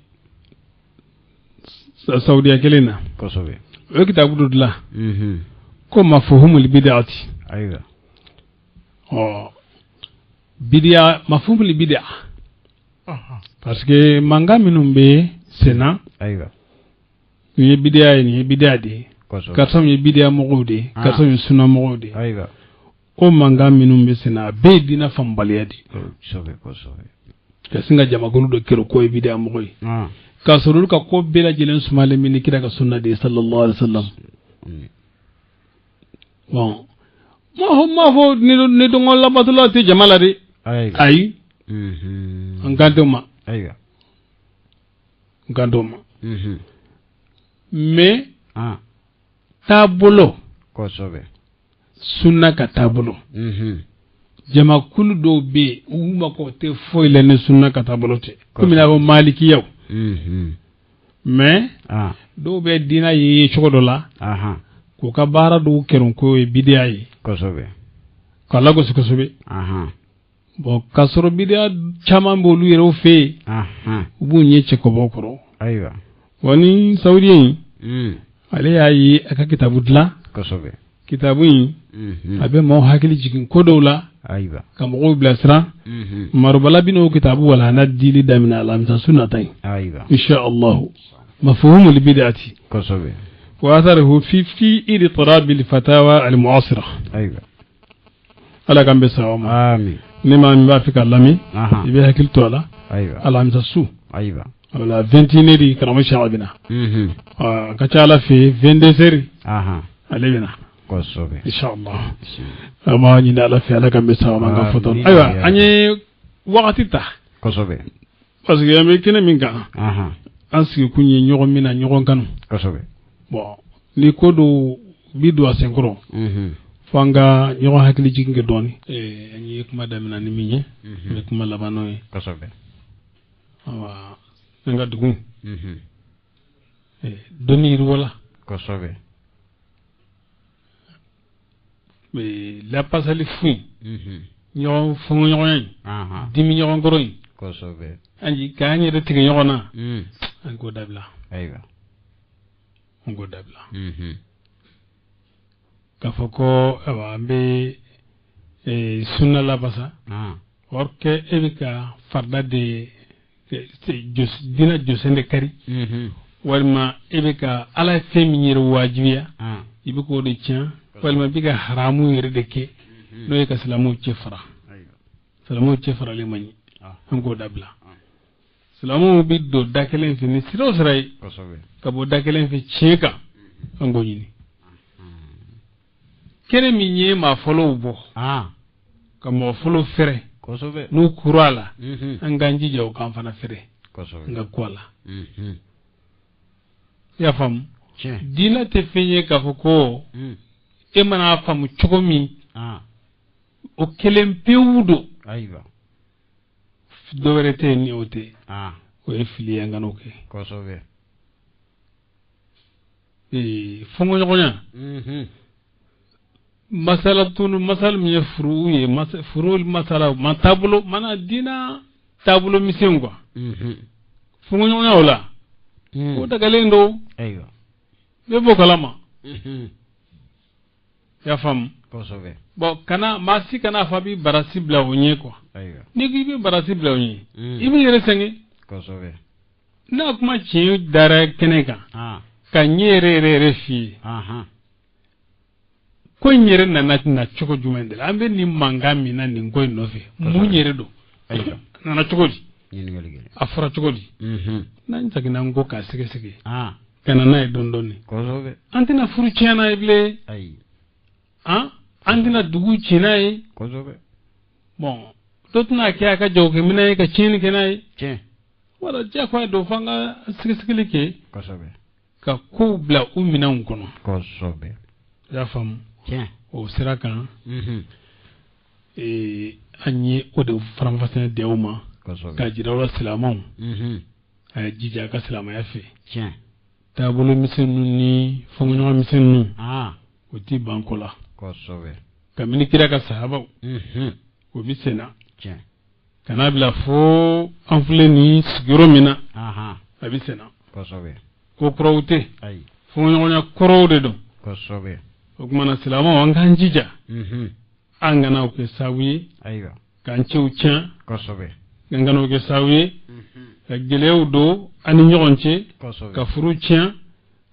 سعودية كلنا كوسوي وكتاب دودلا كم مفهوم البدعة أيوة بدعة مفهوم البدعة parce que manga minum be sena أيوة ni bidia ni bidia de kasom ni bidia mogode kasom ni sunna mogode aywa o manga minum be sena be dina fambaliadi sobe ko sobe kasinga jama gonu do kero ko bidia mogoy ka sorul ka ko bela jelen sumale min kida ka sunna de sallallahu alaihi wasallam bon ma fo ni do ngol labatula ti jamala de ay angandoma aywa ngandoma mais tabolo kosobe sunna ka tabolo jama kulu do be uma ko te foyle ne sunna ka tabolo te comme na maliki yaw mais do be dina yi chogodo la ko ka bara do keron ko e bidia yi kosobe kala go kosobe bo kasoro bidia chama mbolu yero fe bu nyeche ko bokoro aywa wani saudi ale yayi aka kitabu dla kosobe kitabu yi abe mo hakili jikin kodowla aywa kamo blasra marubala bino kitabu wala nadili damina alamsa sunnatain aywa insha Allah mafhum albid'ati kosobe wa atharuhu fi idtirab alfatawa almu'asira aywa ala kambe sawama amin nima mi ba fika lami ibe hakil tola aywa alamsa su aywa wala 21 di karamo shabina ka chala fi 22 seri alebina kosobe inshallah ama ni ala fi ala kambe sawama ga foton aywa anye wakati ta kosobe parce que yame kene minga ansi kunye nyogo mina nyogo kanu kosobe bon ni kodo bidu asenkro fanga nyogo hakili jikinge doni anye kuma damina ni minye me kuma labano kosobe awa nga dugun doni wala kosobe mais la pasali fou nyogo fongo nyogo dimi nyogo ngoroy kosɛbɛ anji k'an yɛrɛ tigɛ ɲɔgɔn na an k'o dabila ayiwa an k'o dabila k'a fɔ ko awa an bɛ sunna labasa or que e bɛ ka farida de dina jɔsen de kari walima e bɛ ka ala fɛn min yɛrɛ wajibiya i bɛ k'o de tiɲɛ walima i bɛ ka haramu yɛrɛ de kɛ n'o ye ka silamɛw cɛ fara silamɛw cɛ faralen man ɲi an k'o dabila silamɛw bɛ don da kelen fɛ ni sira o sira ye ka bɔ da kelen fɛ tiɲɛ kan an k'o ɲini kɛnɛ min ye maa fɔlɔw bɔ ka mɔgɔ fɔlɔ fɛrɛ n'u kura la an k'an jija o k'an fana fɛrɛ n ka ko a la i y'a faamu diinɛ tɛ fɛn ye k'a fɔ ko e mana faamu cogo min o kelen pewu don dɔ wɛrɛ tɛ yen ni o tɛ o ye fili ye an ka n'o kɛ fɔnkɔɲɔgɔnya masala min ye furu ye furu masala man taabolo mana diina taabolo misɛnw quoi fɔnkɔɲɔgɔnya o la o dagalen don bɛɛ b'o kalama i y'a faamu bon maa si kana fɔ a bɛ barasi bila o ɲɛ quoi n'i ko i bɛ barasi bila o ɲɛ i bɛ yɛrɛ sɛgɛn n'a kuma tiɲɛ dara kɛnɛ kan ka ɲɛ yɛrɛ f'i ye ko in yɛrɛ nana cogo jumɛn de la an bɛ nin mankan min na nin ko in nɔfɛ mun yɛrɛ don nana cogo di a fɔra cogo di n'an seginna n ko k'a sɛgɛsɛgɛ ka na n'a ye dɔɔnin dɔɔnin an tɛna furu tiɲɛ n'a ye bilen an tɛna dugu tiɲɛ n'a ye bon dɔ tɛna kɛ a ka jagokɛminɛ ye ka tiɲɛni kɛ n'a ye wala diyagoya don fo an ka sɛgɛsɛgɛli kɛ ka kow bila u minɛnw kɔnɔ i y'a faamu o sira kan an ye o de faranfasiya di aw ma k'a jira aw la silamɛw a ye jija a ka silamɛya fɛ taabolo misɛnninw ni fɔnkɔɲɔgɔn misɛnninw o tɛ ban ko la kabini kira ka sahabaw o bɛ senna ka n'a bila fo an filɛ nin sigiyɔrɔ min na a bɛ senna ko kɔrɔw tɛ fɔnkɔɲɔgɔnya kɔrɔw de don o kumana silamɛw an k'an jija an kana o kɛ sababu ye k'an cɛw tiɲɛ an kana o kɛ sababu ye ka gɛlɛyaw don an ni ɲɔgɔn cɛ ka furu tiɲɛ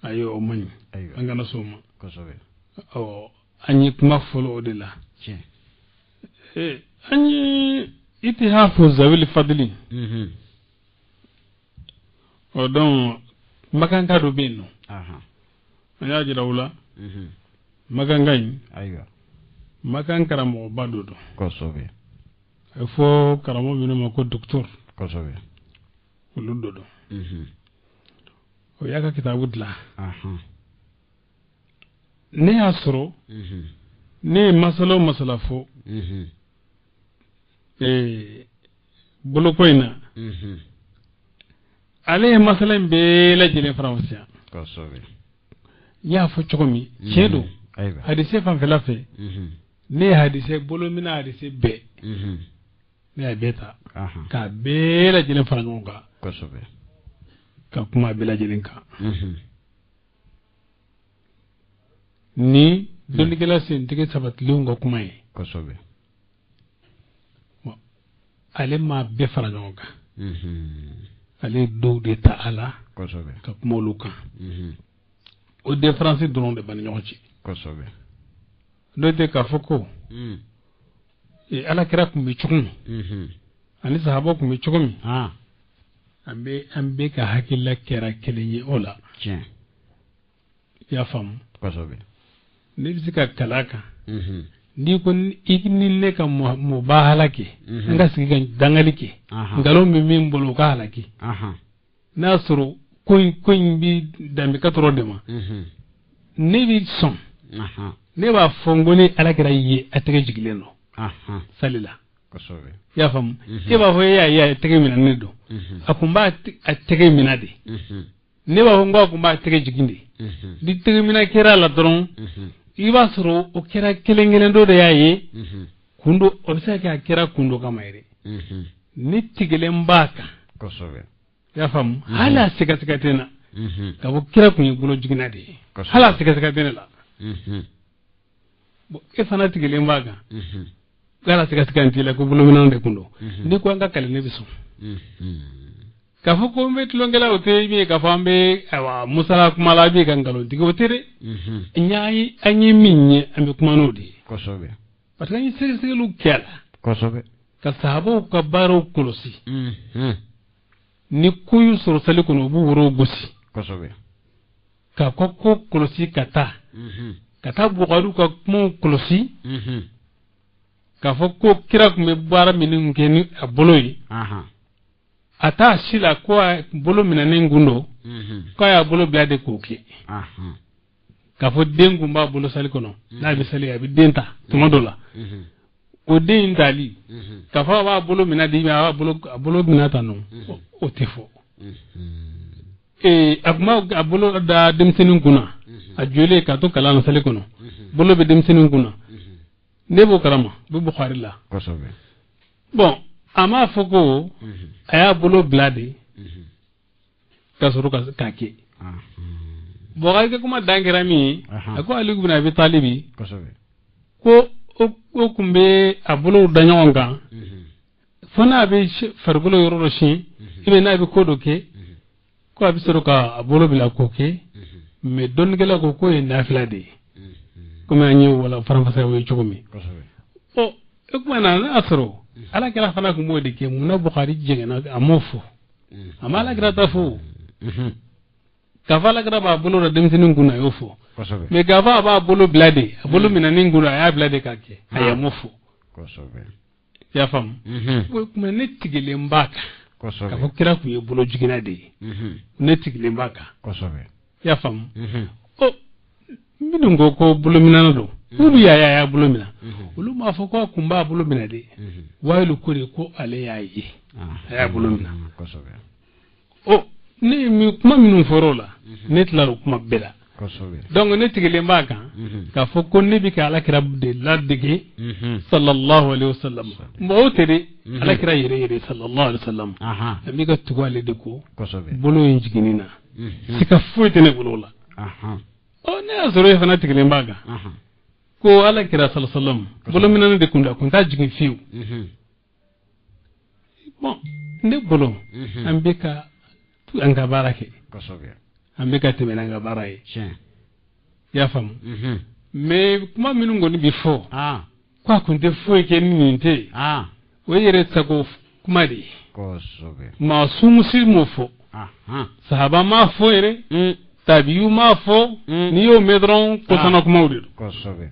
ayi o man ɲi an kana s'o ma an ye kuma fɔlɔ o de la an ye itihafu zawil fadli o donc makanka dɔ bɛ yen nɔ an y'a jira u la makanka in makan karamɔgɔba dɔ don a ye fɔ karamɔgɔ minnu ma ko docteur olu dɔ don o y'a ka kitabu dilan ne y'a sɔrɔ ne ye masala o masala fɔ boloko in na ale ye masala in bɛɛ lajɛlen faranfasiya n y'a fɔ cogo min tiɲɛ don hadise fanfɛla fɛ ne ye hadise bolo mina hadise bɛɛ ne y'a bɛɛ ta k'a bɛɛ lajɛlen fara ɲɔgɔn kan ka kuma a bɛɛ lajɛlen kan ni dɔnnikɛla sentigi sabatilenw ka kuma ye ale ma bɛɛ fara ɲɔgɔn kan ale ye dɔw de ta a la ka kuma olu kan o différence dɔrɔn de b'ani ɲɔgɔn cɛ n'o tɛ k'a fɔ ko alakira tun bɛ cogo min ani sahaba tun bɛ cogo min an bɛ ka hakilila kɛra kelen ye o la i y'a faamu ne bɛ se ka kala kan n'i ko i ni ne ka mɔ ba halaki an ka sigi ka dangali kɛ nkalon bɛ min bolo o ka halaki n'a y'a sɔrɔ ko in bɛ danbe ka tɔrɔ de ma ne bɛ sɔn ne b'a fɔ n ko ni alakira ye a tɛgɛ jigilen don salila i y'a faamu e b'a fɔ e y'a ye a tɛgɛ minɛ ne don a kun b'a tɛgɛ minɛ de ne b'a fɔ n ko a kun b'a tɛgɛ jigin de ni tɛgɛ minɛ kɛra a la dɔrɔn i b'a sɔrɔ o kɛra kelen kelen dɔ de y'a ye kundo o bɛ se ka kɛ a kɛra kundo kama yɛrɛ ni tigelen baka kosove ya fam hala sika tena ka bo kira kun bolo jigina de Kosove. hala sika tena la bo e fana tigelen baka gara sika ntila ko bolo minan de kundo ni ko anga kale ne bisu ka fo ko met longela o te bi ka fambe awa musala kuma la bi kan galon digo tere nyaay anyi minye ambe kuma no di kosove parce que anyi sere lu kala kosove ka sahabo ka baro kolosi ni kuyu soro sali kono bu woro gosi kosove ka kokko kolosi kata bugadu ka mo kolosi ka fo ko kira kumbe bara minin ngeni aboloyi ata sila ko bolo minane ngundo ko ya bolo blade koke ka fo dengu mba bolo sali kono na bi sali abi denta tumodola o den tali ka fa ba bolo minadi ba bolo minata no o tefo akuma bolo da demsenin kuna a jole ka to kala na sali kono bolo be demsenin kuna nebo karama bu bukhari la kosove bon ama foko aya bolo blade ka suru ka kake boga ke kuma dangira mi ako ali ibn abi talibi kosove ko o kumbe abulo danyonga fona be fargulo yoro shi ibe na be kodoke ko abi suru ka abulo bila koke me don gela ko e nafila de kuma anyi wala faranfasa we chugumi kosove o e kuma na asro ala kala fana ko modi ke mun bukhari jegena amofo amala grata fo kavala graba bolo dem sinin kuna yofo kosove me gava ba bolo blade bolo minanin ngura ya blade kake aya mofo kosove ya fam ko kuma ne tigele mbaka kosove ka fokira ku ye bolo jigina de ne tigele mbaka kosove ya fam o midungo ko bolo minana do ulu ya bolo mina ulu ma fo ko kumba bolo mina de wailu kore ko ale yayi ya bolo mina kosove o ni mi kuma minun forola ne tlaru kuma bela kosove donc ne tigele mbaka ka fo ko ne bi ka ala kira de ladege sallallahu alaihi wasallam mo tere ala kira yere sallallahu alaihi wasallam ami ka tugale de ko kosove bolo injiginina sika foite ne bolola o ne azoro fana tigele mbaka ko ala kira sallallahu alaihi wasallam bolo minana de kunda kunta jigin fiu bon ne bolo ambika tu anga barake kosove ambika temenanga baraye chen ya fam me kuma minun goni before kwa kunte foi ke ninte o yere tsako kuma di kosove ma sumusi mo fo sahaba ma fo ere tabiu ma fo ni yo medron ko sana kuma wuri kosove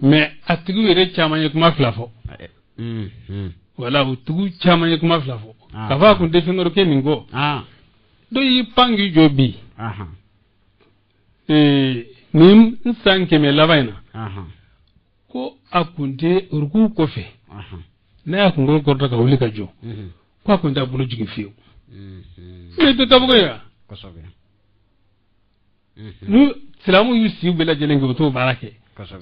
me atigu yere chamanye kuma flafo wala utugu chamanye kuma flafo kafa kunte fingoro ke ningo do yi pangi jobi nim nsanke me lavaina ko akunte urku kofe na ya kungol korta ka wuli ka jo ko akunte bulu jigi fiu me to tabugo ya kosove nu silamu yusi bela jelenge to barake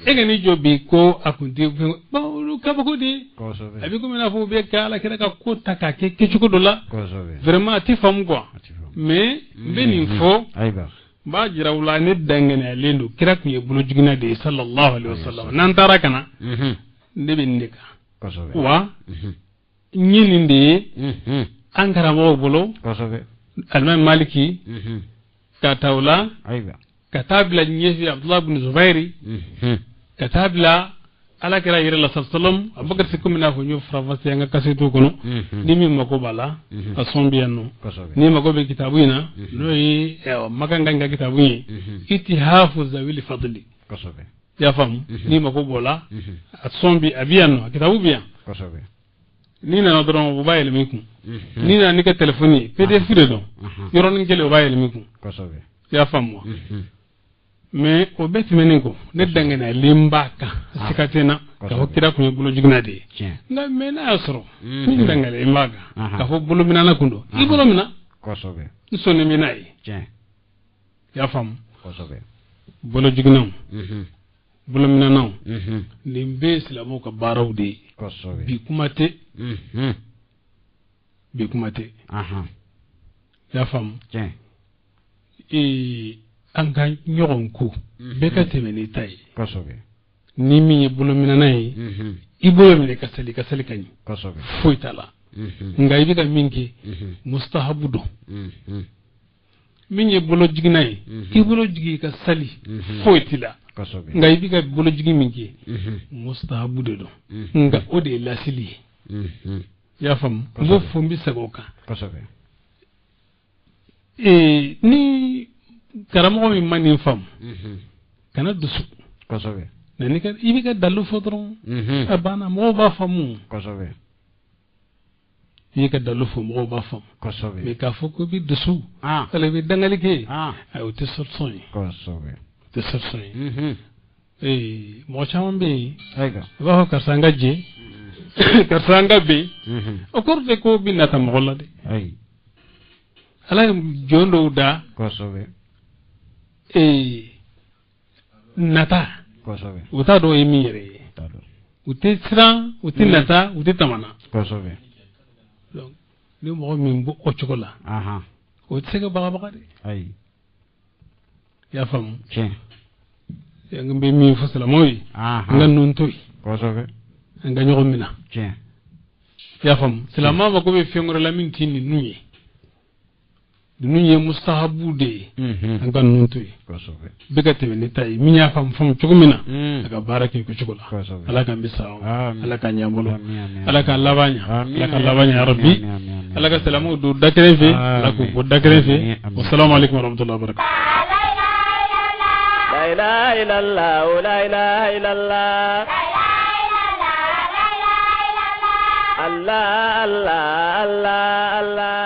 ega ni jobi ko akunte ba lu kabako di kosove abi ko mena fo be kala kira ka ko taka ke kechuko dola kosove vraiment atifam quoi mais beni fo aiba ba jira wala ne dangane lendo kira ku ye bulu jigina de sallallahu alaihi wasallam nan tarakana ne bin nika kosove wa nyini ndi ankara mo bulu kosove alman maliki ka tawla aiba katabla nyesi abdullah ibn zubairi katabla ala kira yire la sallallahu abubakar sikum na ko nyu fravasi nga kasetu kono dimi mako bala asombiano ni mako be kitabu ina no yi maganga nga kitabu yi itihafu zawili fadli kosove ya fam ni mako bola asombi abiano kitabu bien kosove ni na dron mobile miku ni na ni ka telefoni pdf redo yoron ngele mobile miku kosove ya fam mo mais o beti meniko ne dangana limbaka sikatena ka hokira ko bulo jigna de nga mena asro ni dangale limbaka ka fo bulo minana kundo i bulo mina kosove sone minai ya fam kosove bulo jigna bulo minana limbe islamu ka barawde kosove bi kumate bi kuma tɛ y'a faamu tiɲɛ an ka ɲɔgɔn ko bɛɛ ka tɛmɛ n'i ta ye kosɛbɛ ni min ye bolominɛna ye i bolo minɛ ka sali ka ɲi kosɛbɛ foyi t'a la nka i bɛ ka min kɛ mustahabu dɔn min ye bolo jiginna ye i bolo jigi ka sali foyi t'i la nka i bɛ ka bolo jigi min kɛ mustahabu de dɔn nka o de ye lasili ye i y'a faamu n b'o fɔ n bɛ segin o kan ni karamɔgɔ min ma nin faamu kana dusu i bɛ ka dalu fɔ dɔrɔn a banna mɔgɔw b'a faamu i bɛ ka dalu fɔ mɔgɔw b'a faamu mais k'a fɔ ko i bɛ dusu wala i bɛ dangali kɛ o tɛ solution ye o tɛ solution ye mɔgɔ caman bɛ yen i b'a fɔ karisa an ka jɛ karisa an ka bɛn o kɔrɔ tɛ ko bɛ nata mɔgɔ la dɛ ala ye jɔn dɔw da nata u t'a dɔn o ye min yɛrɛ ye u tɛ siran u tɛ nata u tɛ tamana donc ni mɔgɔ min bɔ o cogo la o tɛ se ka bagabaga dɛ i y'a faamu n bɛ min fɔ silamɛw ye an ka nun to yen an ka ɲɔgɔn minɛ i y'a faamu silamɛw mako bɛ fɛn wɛrɛ la min tɛ ninnu ye ninnu ye mustahabu de ye an ka nun to yen bɛɛ ka tɛmɛ ne ta ye min y'a faamu cogo min na a ka baara kɛ o cogo la ala k'an bɛ sa ala k'an ɲɛ bolo ala k'an laban ɲɛ ala k'an laban ɲɛ yarabi ala ka silamɛw don da kelen fɛ ala k'u bɔ da kelen fɛ wasalamu alaikum warahmatullahi wabarakatuh. La ilaha illallah, la ilaha illallah, Allah Allah Allah Allah.